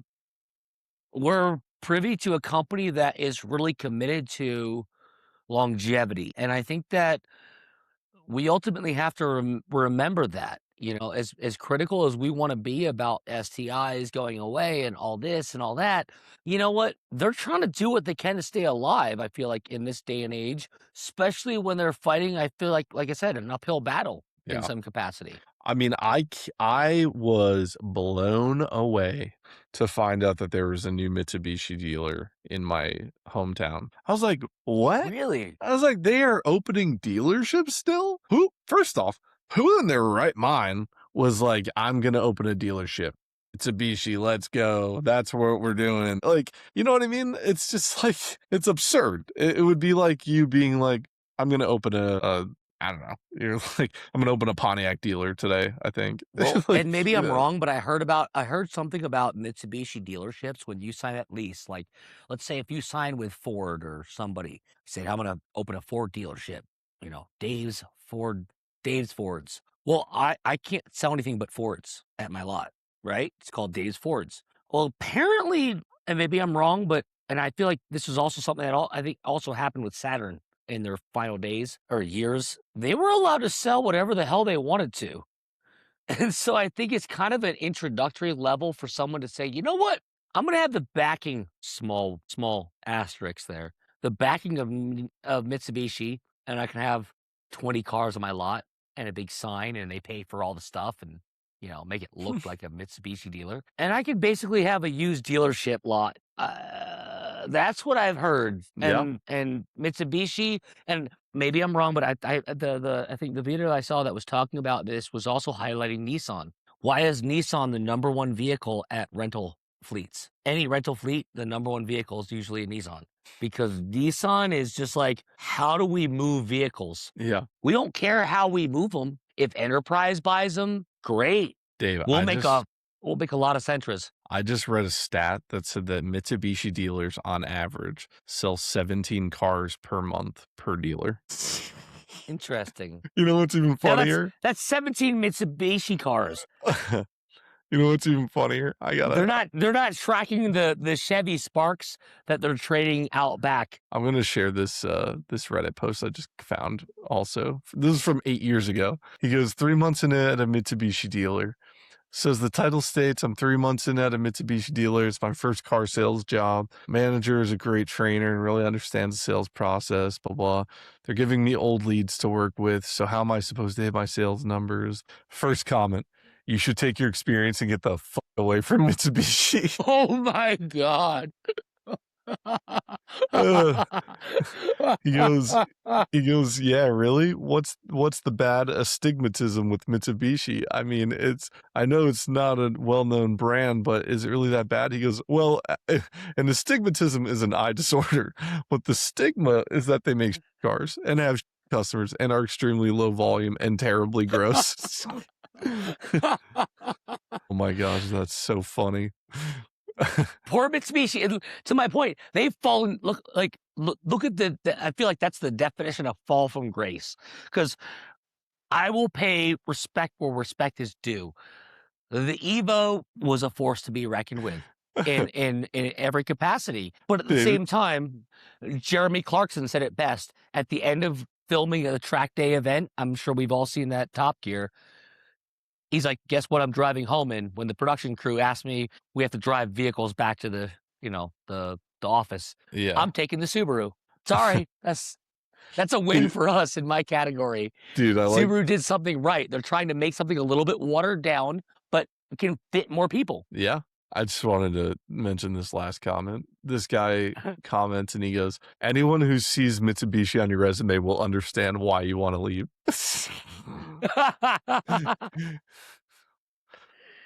privy to a company that is really committed to longevity. And I think that we ultimately have to remember that, as critical as we want to be about STIs going away and all this and all that, you know what? They're trying to do what they can to stay alive. I feel like in this day and age, especially when they're fighting, I feel like I said, an uphill battle in yeah. some capacity. I mean, I was blown away to find out that there was a new Mitsubishi dealer in my hometown. I was like, "What?" Really? I was like, "They are opening dealerships still? Who first off, who in their right mind was like, I'm gonna open a dealership? Mitsubishi, let's go. That's what we're doing." Like, you know what I mean? It's just like it's absurd. It would be like you being like, "I'm gonna open a I don't know. You're like, I'm gonna open a Pontiac dealer today, I think." Well, Like, and maybe you I'm know, wrong, but I heard something about Mitsubishi dealerships when you sign that lease. Like, let's say if you sign with Ford or somebody, say, I'm gonna open a Ford dealership, Dave's Fords. Well, I can't sell anything but Fords at my lot, right? It's called Dave's Fords. Well, apparently, and maybe I'm wrong, but and I feel like this is also something that I think also happened with Saturn in their final days or years. They were allowed to sell whatever the hell they wanted to. And so I think it's kind of an introductory level for someone to say, "You know what? I'm gonna have the backing," small asterisks there, "the backing of Mitsubishi, and I can have 20 cars on my lot and a big sign, and they pay for all the stuff and, make it look like a Mitsubishi dealer. And I could basically have a used dealership lot." That's what I've heard. yeah, And Mitsubishi, and maybe I'm wrong, but I think the video I saw that was talking about this was also highlighting Nissan. Why is Nissan the number one vehicle at rental fleets? Any rental fleet, the number one vehicle is usually a Nissan, because Nissan is just like, how do we move vehicles? yeah. We don't care how we move them. If Enterprise buys them, great. Dave, We'll make a we'll make a lot of Sentras. I just read a stat that said that Mitsubishi dealers on average sell 17 cars per month per dealer. Interesting. You know what's even Now funnier? that's 17 Mitsubishi cars. You know what's even funnier? They're not tracking the Chevy Sparks that they're trading out back. I'm gonna share this Reddit post I just found also. This is from 8 years ago. He goes, "3 months in at a Mitsubishi dealer. Says the title states, I'm 3 months in at a Mitsubishi dealer. It's my first car sales job. Manager is a great trainer and really understands the sales process, blah, blah. They're giving me old leads to work with. So how am I supposed to hit my sales numbers?" First comment, you should take your experience and get the fuck away from Mitsubishi. Oh my god. Ugh. He goes, "Yeah, really? What's the bad astigmatism with Mitsubishi? I mean, I know it's not a well-known brand, but is it really that bad?" He goes, "Well, an astigmatism is an eye disorder, but the stigma is that they make cars and have customers and are extremely low volume and terribly gross." Oh my gosh, that's so funny. Poor Mitsubishi. And to my point, they've fallen. Look at I feel like that's the definition of fall from grace. Because I will pay respect where respect is due. The Evo was a force to be reckoned with in every capacity. But at the David, same time, Jeremy Clarkson said it best at the end of filming a track day event. I'm sure we've all seen that Top Gear. He's like, "Guess what I'm driving home in?" When the production crew asked me, we have to drive vehicles back to the office. yeah. I'm taking the Subaru. Sorry, that's a win Dude, for us in my category. dude, I like Subaru did something right. They're trying to make something a little bit watered down, but can fit more people. yeah. I just wanted to mention this last comment. This guy comments and he goes, "Anyone who sees Mitsubishi on your resume will understand why you want to leave."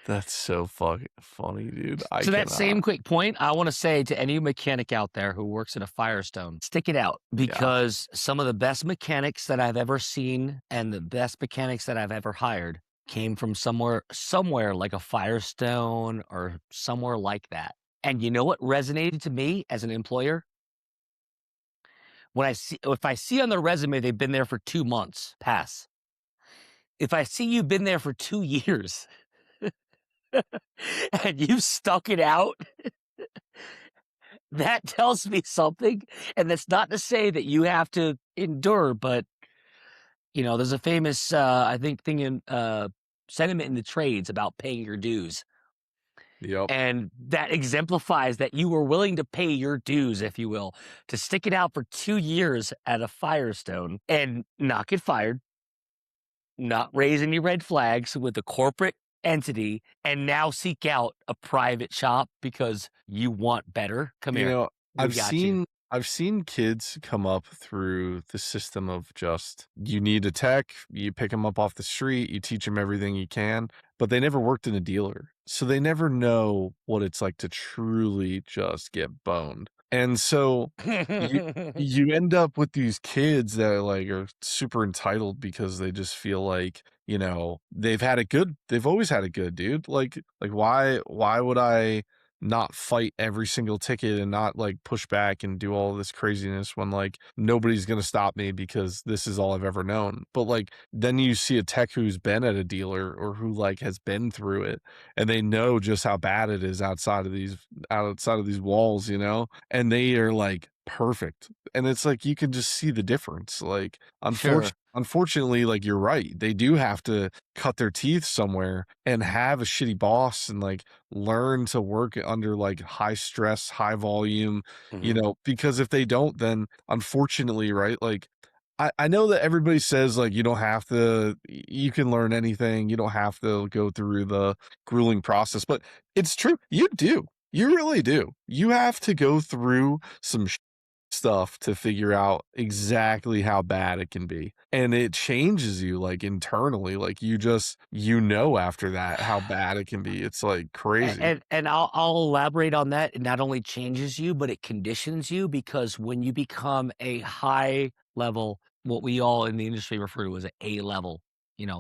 That's so fucking funny, dude. I To that same cannot. quick point, I wanna say to any mechanic out there who works at a Firestone, stick it out Yeah. because some of the best mechanics that I've ever seen and the best mechanics that I've ever hired came from somewhere like a Firestone or somewhere like that. And you know what resonated to me as an employer? When I see if I see on their resume they've been there for 2 months, pass. If I see you've been there for 2 years and you've stuck it out, that tells me something, and that's not to say that you have to endure, but, there's a famous, I think, thing in, sentiment in the trades about paying your dues, Yep. and that exemplifies that you were willing to pay your dues, if you will, to stick it out for 2 years at a Firestone and not get fired, not raise any red flags with a corporate entity, and now seek out a private shop because you want better. Come You here. know, We I've got you. seen I've seen kids come up through the system of just you need a tech, you pick them up off the street, you teach them everything you can, but they never worked in a dealer. So they never know what it's like to truly just get boned. And so you you end up with these kids that are super entitled because they just feel like, they've had it good. They've always had it good, dude. Like why would I not fight every single ticket and not like push back and do all this craziness when like nobody's going to stop me because this is all I've ever known. But like then you see a tech who's been at a dealer or who like has been through it and they know just how bad it is outside of these walls, and they are like perfect. And it's like you can just see the difference. Like Sure. unfortunately, like you're right. They do have to cut their teeth somewhere and have a shitty boss and like learn to work under like high stress, high volume, Mhm. because if they don't, then unfortunately, right, like I know that everybody says like you don't have to, you can learn anything, you don't have to go through the grueling process, but it's true. You do. You really do. You have to go through some stuff to figure out exactly how bad it can be. And it changes you like internally. Like after that how bad it can be. It's like crazy. And I'll elaborate on that. It not only changes you, but it conditions you because when you become a high level, what we all in the industry refer to as an A level,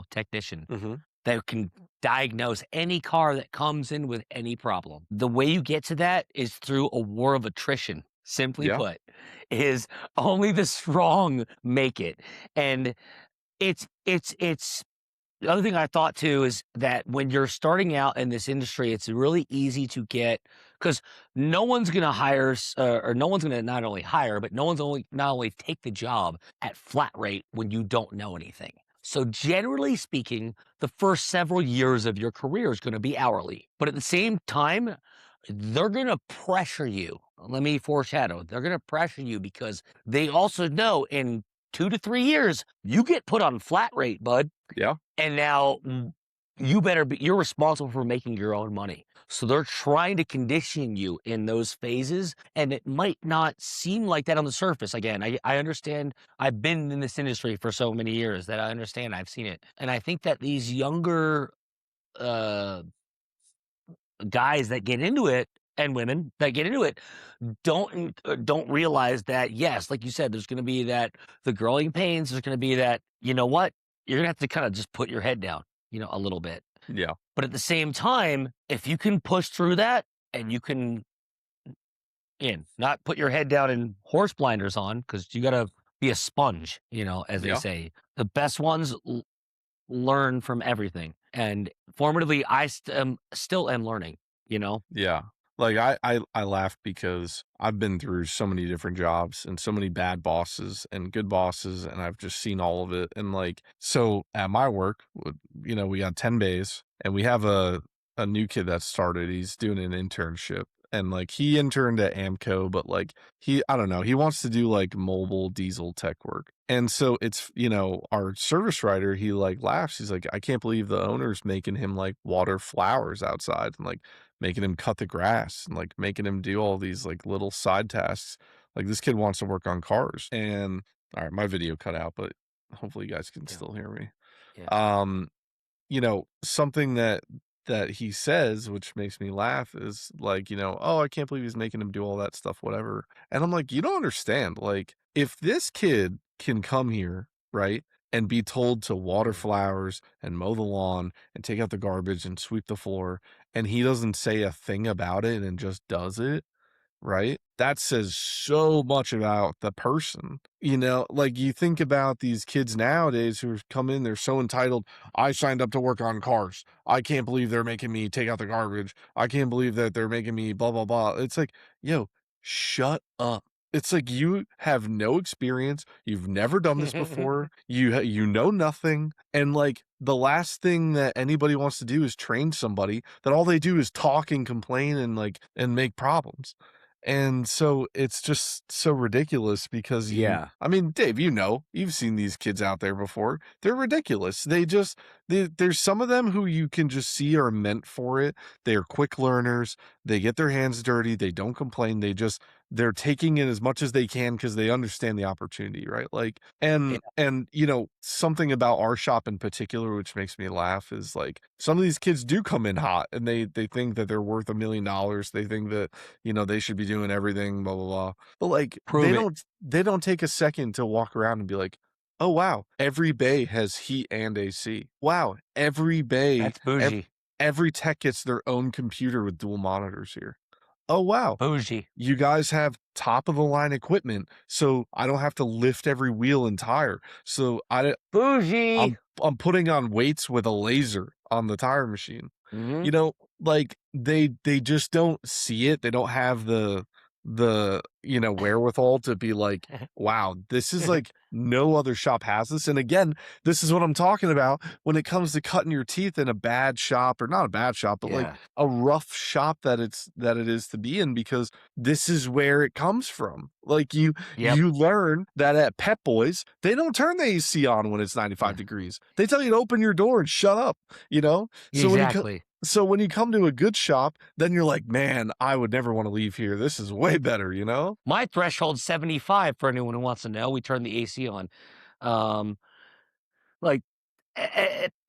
technician Mhm. that can diagnose any car that comes in with any problem. The way you get to that is through a war of attrition. Simply Yeah. put, is only the strong make it. And it's the other thing I thought too is that when you're starting out in this industry, it's really easy to get because no one's going to or no one's going to not only hire, but no one's only not only take the job at flat rate when you don't know anything. So generally speaking, the first several years of your career is going to be hourly, but at the same time, they're going to pressure you. Let me foreshadow. They're going to pressure you because they also know in 2 to 3 years, you get put on flat rate, bud. Yeah. And now you're responsible for making your own money. So they're trying to condition you in those phases, and it might not seem like that on the surface. Again, I understand. I've been in this industry for so many years that I understand. I've seen it. And I think that these younger, uh, guys that get into it and women that get into it don't realize that, yes, like you said, there's gonna be the growing pains, there's gonna be that, you know what? You're gonna have to kinda just put your head down, a little bit. Yeah. But at the same time, if you can push through that and you can, not put your head down and horse blinders on, because you gotta be a sponge, as they Yeah. say. The best ones learn from everything, and formatively, still am learning, you know? Yeah. Like I laugh because I've been through so many different jobs and so many bad bosses and good bosses and I've just seen all of it. And like so at my work, we got 10 bays and we have a new kid that started. He's doing an internship and like he interned at Amco, but like I don't know, he wants to do like mobile diesel tech work. And so it's, our service writer, he like laughs. He's like, I can't believe the owner's making him like water flowers outside and like making him cut the grass and like making him do all these like little side tasks. Like this kid wants to work on cars. And all right, my video cut out, but hopefully you guys can Yeah, still hear me. yeah. Something that that he says, which makes me laugh, is like, "Oh, I can't believe he's making him do all that stuff, whatever." And I'm like, "You don't understand. Like, if this kid can come here, right, and be told to water Mm. flowers and mow the lawn and take out the garbage and sweep the floor, and he doesn't say a thing about it and just does it, right? That says so much about the person. Like you think about these kids nowadays who come in, they're so entitled. I signed up to work on cars. I can't believe they're making me take out the garbage. I can't believe that they're making me blah, blah, blah. It's like, yo, shut up. It's like you have no experience. You've never done this before. You know nothing. And like the last thing that anybody wants to do is train somebody that all they do is talk and complain and and make problems. And so it's just so ridiculous because Yeah. I mean, Dave, you've seen these kids out there before. They're ridiculous. There's some of them who you can just see are meant for it. They are quick learners. They get their hands dirty. They don't complain. They're taking it as much as they can because they understand the opportunity, right? Like, Yeah. and something about our shop in particular, which makes me laugh, is like some of these kids do come in hot and they think that they're worth $1 million. They think that they should be doing everything, blah, blah, blah. But like, Prove it. they don't take a second to walk around and be like, oh, wow, every bay has heat and AC. Wow, That's bougie. every tech gets their own computer with dual monitors here. Oh, wow, Bougie. you guys have top of the line equipment, so I don't have to lift every wheel and tire. So Bougie. I'm putting on weights with a laser on the tire machine. Mhm. You know, like they just don't see it. They don't have the wherewithal to be like, wow, this is like no other shop has this. And again, this is what I'm talking about when it comes to cutting your teeth in a bad shop, or not a bad shop, but like Yeah. a rough shop that it is to be in, because this is where it comes from. Like Yep. you learn that at Pep Boys, they don't turn the AC on when it's 95 Yeah. degrees. They tell you to open your door and shut up, you know? So Exactly. when you come to a good shop, then you're like, "Man, I would never wanna leave here. This is way better," you know? My threshold's 75 for anyone who wants to know. We turn the AC on. Um, like,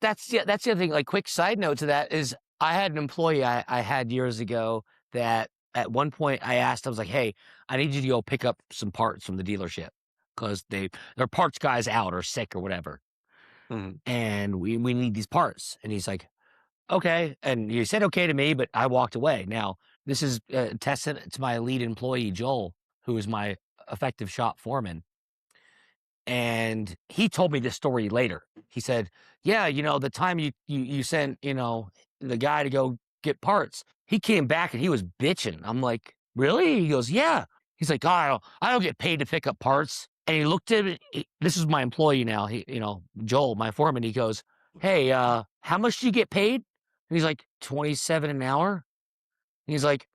that's the other thing, like, quick side note to that is I had an employee I had years ago that at one point I asked, I was like, "Hey, I need you to go pick up some parts from the dealership because their parts guy's out or sick or whatever, Mhm. and we need these parts." And he's like, "Okay." And he said okay to me, but I walked away. Now, this is a testament to my lead employee, Joel, who is my effective shop foreman. And he told me this story later. He said, "Yeah, the time you sent, the guy to go get parts, he came back and he was bitching." I'm like, "Really?" He goes, "Yeah." He's like, "Oh, I don't get paid to pick up parts." And he looked at me. This is my employee now. Joel, my foreman. He goes, "Hey, how much do you get paid?" And he's like, 27 an hour. And he's like,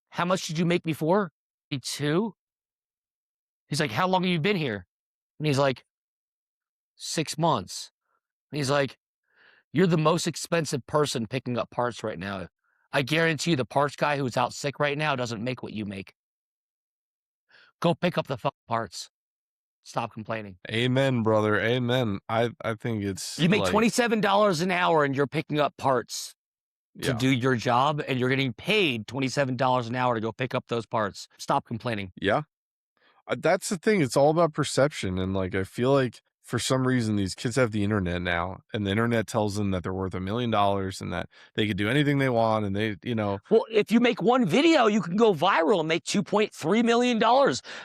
"How much did you make before?" 2. He's like, "How long have you been here?" And he's like, 6 months. And he's like, "You're the most expensive person picking up parts right now. I guarantee you the parts guy who's out sick right now doesn't make what you make. Go pick up the parts. Stop complaining." Amen, brother, amen. I think it's You make like, $27 an hour and you're picking up parts to yeah. do your job, and you're getting paid $27 an hour to go pick up those parts. Stop complaining. Yeah. That's the thing, it's all about perception, and, like, I feel like for some reason, these kids have the internet now, and the internet tells them that they're worth $1 million and that they could do anything they want, and Well, if you make one video, you can go viral and make $2.3 million.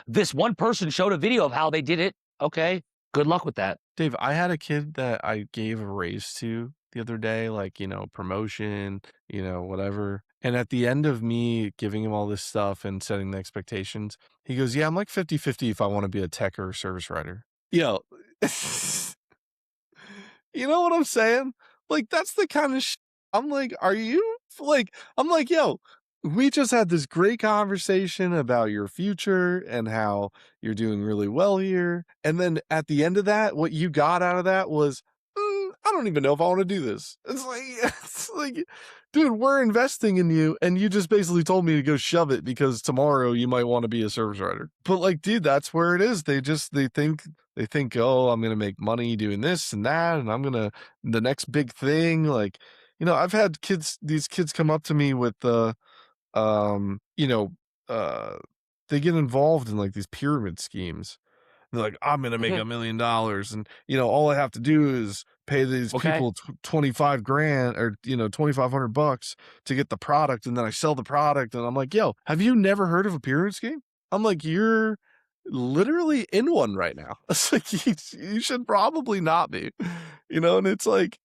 This one person showed a video of how they did it. Okay. Good luck with that. Dave, I had a kid that I gave a raise to the other day, like, promotion, whatever. And at the end of me giving him all this stuff and setting the expectations, he goes, "Yeah, I'm like 50-50 if I want to be a tech or a service writer." Yo, you know what I'm saying? Like, that's the kind of I'm like, are you like, I'm like, yo, we just had this great conversation about your future and how you're doing really well here. And then at the end of that, what you got out of that was, I don't even know if I want to do this. It's like, it's like, dude, we're investing in you. And you just basically told me to go shove it because tomorrow you might want to be a service writer. But like, dude, that's where it is. They think, oh, I'm going to make money doing this and that. And I'm going to, the next big thing, like, I've had these kids come up to me with um, you know, uh, they get involved in, like, these pyramid schemes. They're like, "I'm gonna make Mhm. $1,000,000 and, all I have to do is pay these Okay. people 25 grand or, 2,500 bucks to get the product, and then I sell the product." And I'm like, "Yo, have you never heard of a pyramid scheme?" I'm like, "You're literally in one right now." It's like, you should probably not be, and it's like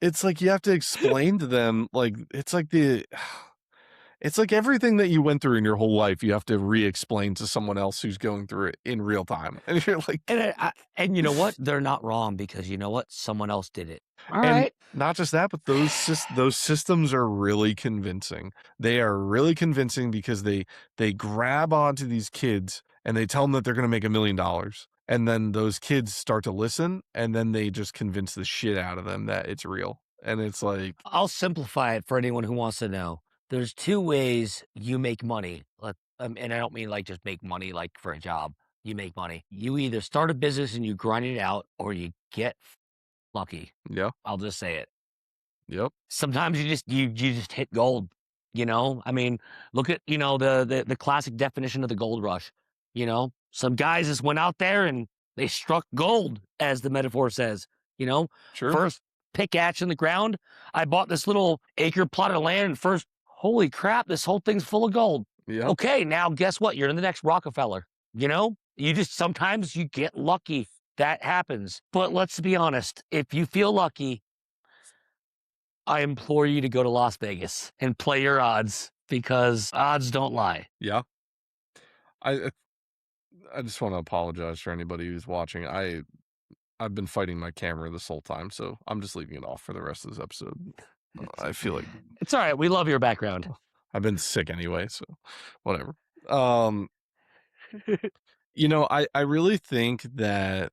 it's like you have to explain to them, like, it's like everything that you went through in your whole life, you have to re-explain to someone else who's going through it in real time, and you're like And you know what? They're not wrong because you know what? Someone else did it. All and right. not just that, but those systems are really convincing. They are really convincing because they grab onto these kids, and they tell them that they're gonna make $1,000,000, and then those kids start to listen, and then they just convince the shit out of them that it's real, and it's like I'll simplify it for anyone who wants to know. There's 2 ways you make money. And I don't mean like just make money like for a job. You make money. You either start a business and you grind it out or you get lucky. yeah, I'll just say it. yep, Sometimes you just hit gold, you know? I mean, look at, the classic definition of the gold rush, you know? Some guys just went out there and they struck gold, as the metaphor says, you know? sure, First pickaxe in the ground. I bought this little acre plot of land and first, holy crap, this whole thing's full of gold. yep, Okay, now guess what? You're in the next Rockefeller, you know? You just sometimes you get lucky. That happens. But let's be honest, if you feel lucky, I implore you to go to Las Vegas and play your odds because odds don't lie. yeah. I I just wanna apologize for anybody who's watching. I've been fighting my camera this whole time, so I'm just leaving it off for the rest of this episode. I feel like It's all right. We love your background. I've been sick anyway, so whatever. Um, I really think that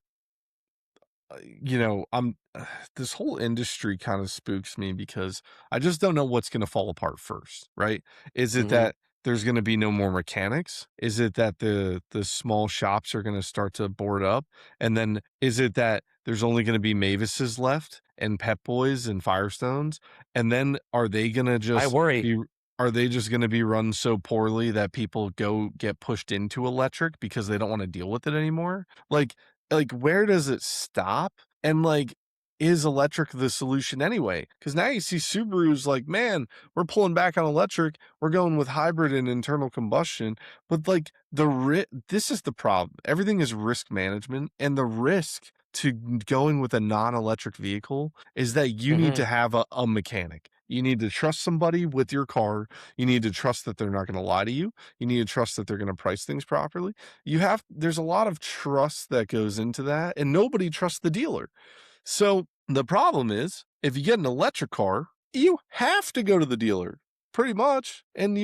I'm this whole industry kind of spooks me because I just don't know what's going to fall apart first, right? Is it Mhm. that there's going to be no more mechanics? Is it that the small shops are going to start to board up? And then is it that there's only going to be Mavises left and Pep Boys and Firestones? And then I worry. are they just going to be run so poorly that people go get pushed into electric because they don't want to deal with it anymore? Like, where does it stop? And, like, is electric the solution anyway? Because now you see Subaru's like, "Man, we're pulling back on electric. We're going with hybrid and internal combustion." But, like, this is the problem. Everything is risk management, and the risk to going with a non-electric vehicle is that you need to Mhm. have a mechanic. You need to trust somebody with your car. You need to trust that they're not gonna lie to you. You need to trust that they're gonna price things properly. There's a lot of trust that goes into that, and nobody trusts the dealer. So the problem is, if you get an electric car, you have to go to the dealer pretty much. And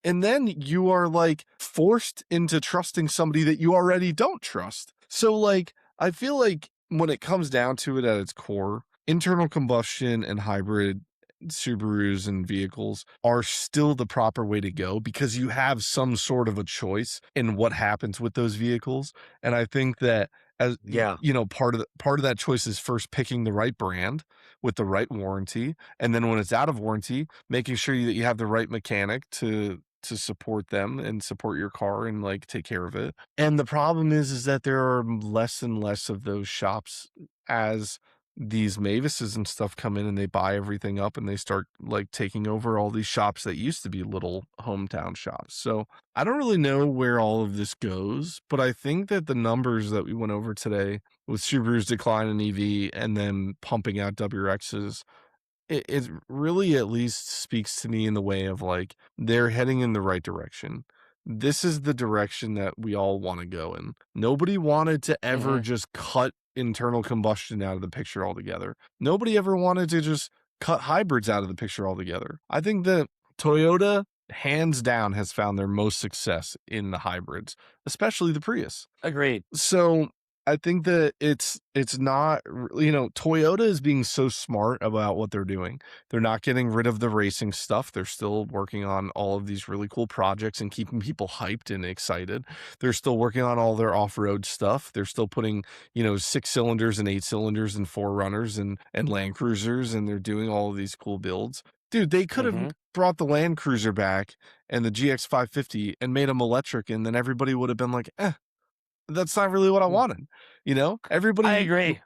then you are like forced into trusting somebody that you already don't trust. So like I feel like when it comes down to it at its core, internal combustion and hybrid Subarus and vehicles are still the proper way to go because you have some sort of a choice in what happens with those vehicles. And I think that Yeah. part of that choice is first picking the right brand with the right warranty, and then when it's out of warranty, making sure that you have the right mechanic to support them and support your car and like take care of it. And the problem is that there are less and less of those shops as these Mavises and stuff come in and they buy everything up and they start like taking over all these shops that used to be little hometown shops. So I don't really know where all of this goes, but I think that the numbers that we went over today with Subaru's decline in EV and then pumping out WRXs, it really at least speaks to me in the way of like they're heading in the right direction. This is the direction that we all want to go in. Nobody wanted to ever Mhm. just cut internal combustion out of the picture altogether. Nobody ever wanted to just cut hybrids out of the picture altogether. I think that Toyota, hands down, has found their most success in the hybrids, especially the Prius. Agreed. So I think that it's not Toyota is being so smart about what they're doing. They're not getting rid of the racing stuff. They're still working on all of these really cool projects and keeping people hyped and excited. They're still working on all their off-road stuff. They're still putting, 6 cylinders and 8 cylinders and 4Runners and Land Cruisers, and they're doing all of these cool builds. Dude, they could have Mhm. brought the Land Cruiser back and the GX550 and made them electric, and then everybody would have been like, "Eh, that's not really what I Mm. wanted." I Everybody agree.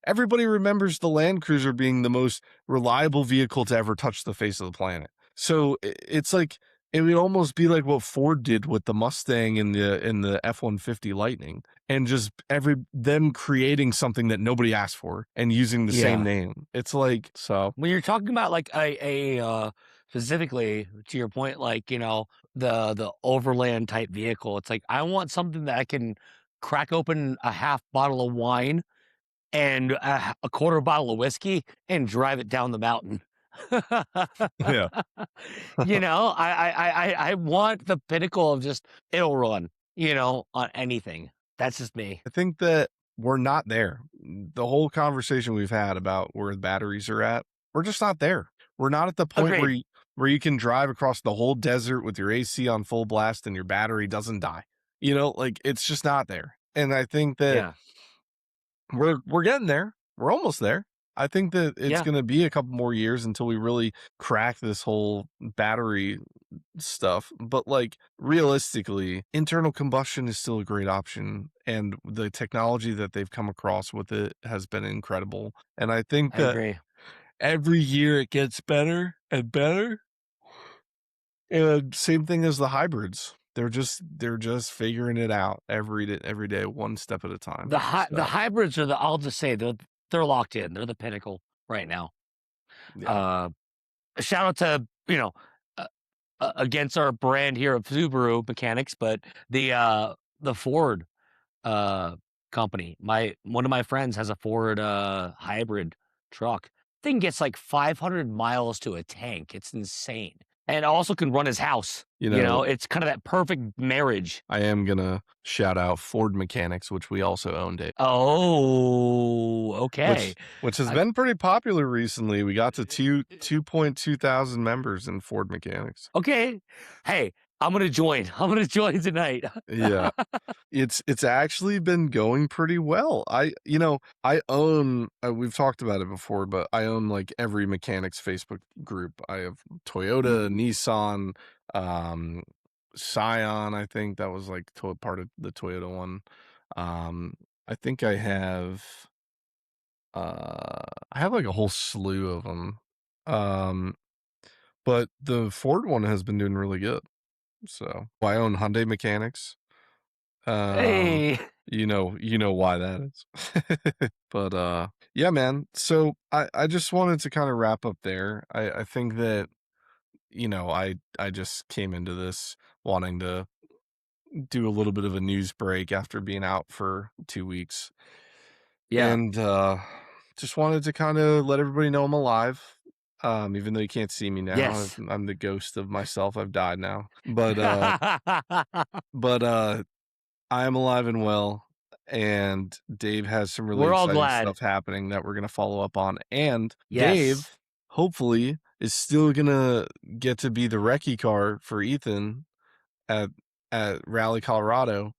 everybody remembers the Land Cruiser being the most reliable vehicle to ever touch the face of the planet. So it's like it would almost be like what Ford did with the Mustang and the F-150 Lightning, and just every them creating something that nobody asked for and using the same Yeah. name. It's like so When you're talking about like specifically to your point, like, the overland type vehicle, it's like I want something that I can crack open a half bottle of wine and a quarter bottle of whiskey and drive it down the mountain. yeah. I want the pinnacle of just it'll run, on anything. That's just me. I think that we're not there. The whole conversation we've had about where the batteries are at, we're just not there. We're not at the point Agreed. where you can drive across the whole desert with your AC on full blast and your battery doesn't die. Like it's just not there. And I think that Yeah. we're getting there. We're almost there. I think that it's Yeah. going to be a couple more years until we really crack this whole battery stuff, but, like, realistically, internal combustion is still a great option, and the technology that they've come across with it has been incredible, and I think I that agree. every year it gets better and better, and same thing as the hybrids. They're just figuring it out every day, one step at a time, The so, hybrids are I'll just say they're locked in. They're the pinnacle right now. yeah, Uh, Shout out to, uh, against our brand here of Subaru mechanics, but the Ford uh company. My One of my friends has a Ford hybrid truck. Thing gets like 500 miles to a tank. It's insane. And also can run his house. you know, It's kind of that perfect marriage. I am gonna shout out Ford Mechanics, which we also own, Dave. Oh, okay. Which has I, been pretty popular recently. We got to 2.2 thousand members in Ford Mechanics. okay. Hey, I'm gonna join. I'm gonna join tonight. Yeah. It's actually been going pretty well. I own we've talked about it before, but I own, like, every mechanics Facebook group. I have Toyota, Nissan, um, Scion, I think that was, like, part of the Toyota one. Um, I think I have, like, a whole slew of them. Um, but the Ford one has been doing really good, so I own Hyundai Mechanics. Um, Hey. you know why that is. But, yeah, man, so I just wanted to kinda wrap up there. I think that, I just came into this wanting to do a little bit of a news break after being out for 2 weeks. Yeah. And, just wanted to kinda let everybody know I'm alive, even though you can't see me now. Yes. I'm the ghost of myself, I've died now. But I am alive and well, and Dave has some really We're all exciting glad. stuff happening that we're gonna follow up on, and Yes. Dave, hopefully, is still gonna get to be the recce car for Ethan at Rally, Colorado.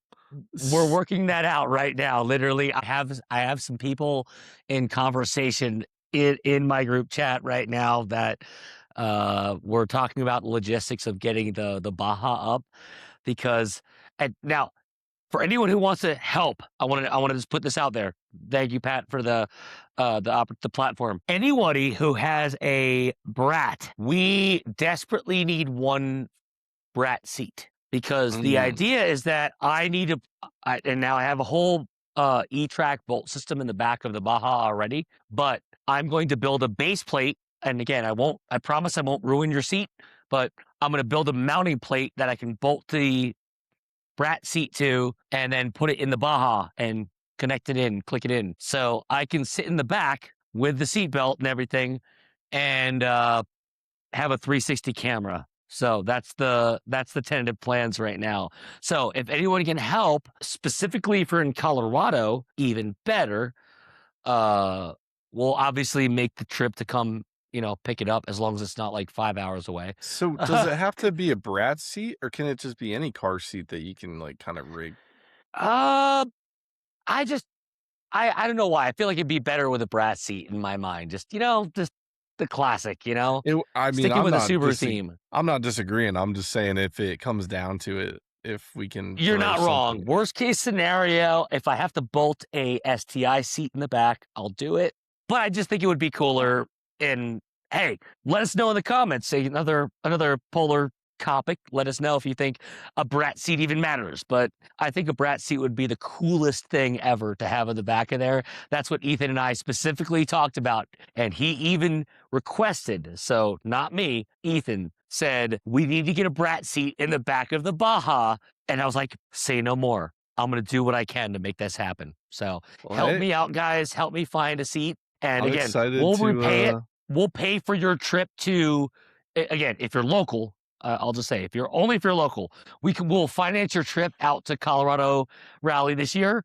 We're S working that out right now. Literally, I have some people in conversation in my group chat right now that we're talking about logistics of getting the Baja up because and now for anyone who wants to help, I want to just put this out there. Thank you, Pat, for the platform. Anybody who has a brat, we desperately need one brat seat because the Mm, idea is that I need to, and now I have a whole E-track bolt system in the back of the Baja already, but I'm going to build a base plate. And again, I promise I won't ruin your seat, but I'm going to build a mounting plate that I can bolt the brat seat to and then put it in the Baja and connect it in, click it in. So I can sit in the back with the seatbelt and everything and have a 360 camera So that's the tentative plans right now. So if anyone can help, specifically if you're in Colorado, even better, uh, we'll obviously make the trip to come, pick it up as long as it's not like 5 hours away. So, does it have to be a brat seat, or can it just be any car seat that you can, like, kinda rig? Uh, I just I don't know why. I feel like it'd be better with a brass seat in my mind. Just the classic, I mean, sticking with a Subaru theme. I'm not disagreeing, I'm just saying if it comes down to it, if we can You're throw not wrong. something. Worst case scenario, if I have to bolt a STI seat in the back, I'll do it. But I just think it would be cooler. And hey, let us know in the comments. Say another polar topic. Let us know if you think a brat seat even matters. But I think a brat seat would be the coolest thing ever to have in the back of there. That's what Ethan and I specifically talked about. And he even requested, so not me, Ethan said, we need to get a brat seat in the back of the Baja, and I was like, say no more. I'm going to do what I can to make this happen. So Well, help hey, me out, guys. Help me find a seat. And I'm again, excited we'll to, repay it. We'll pay for your trip to, again, if you're local, I'll just say, if you're local, we'll finance your trip out to Colorado Rally this year.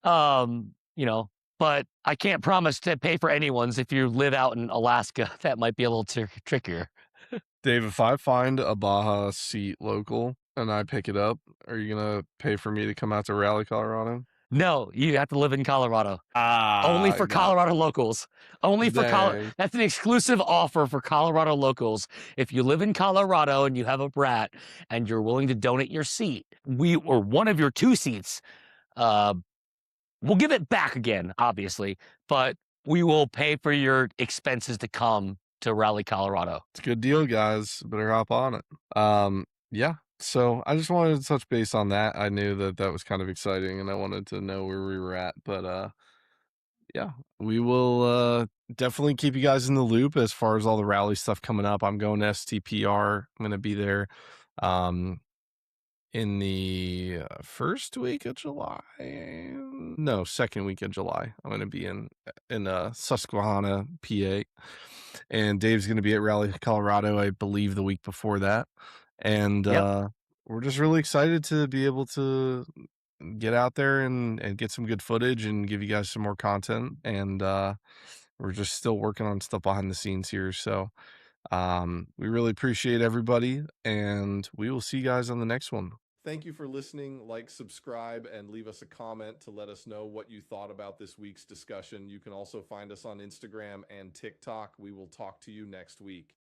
Um, you know, but I can't promise to pay for anyone's if you live out in Alaska. That might be a little trickier. Dave, if I find a Baja seat local and I pick it up, are you gonna pay for me to come out to Raleigh, Colorado? No, you have to live in Colorado. Only Ah, for Colorado locals. Only for dang. That's an exclusive offer for Colorado locals. If you live in Colorado and you have a brat and you're willing to donate your seat, or one of your 2 seats, uh, we'll give it back again, obviously, but we will pay for your expenses to come to Raleigh, Colorado. It's a good deal, guys. Better hop on it. Yeah. So I just wanted to touch base on that. I knew that that was kind of exciting, and I wanted to know where we were at. But yeah, we will definitely keep you guys in the loop as far as all the rally stuff coming up. I'm going to STPR. I'm going to be there. Um, in the first week of July, no, second week of July, I'm going to be in Susquehanna, PA, and Dave's going to be at Raleigh, Colorado, I believe the week before that, and Yep. we're just really excited to be able to get out there and get some good footage and give you guys some more content, and we're just still working on stuff behind the scenes here, so we really appreciate everybody, and we will see you guys on the next one. Thank you for listening. Like, subscribe, and leave us a comment to let us know what you thought about this week's discussion. You can also find us on Instagram and TikTok. We will talk to you next week.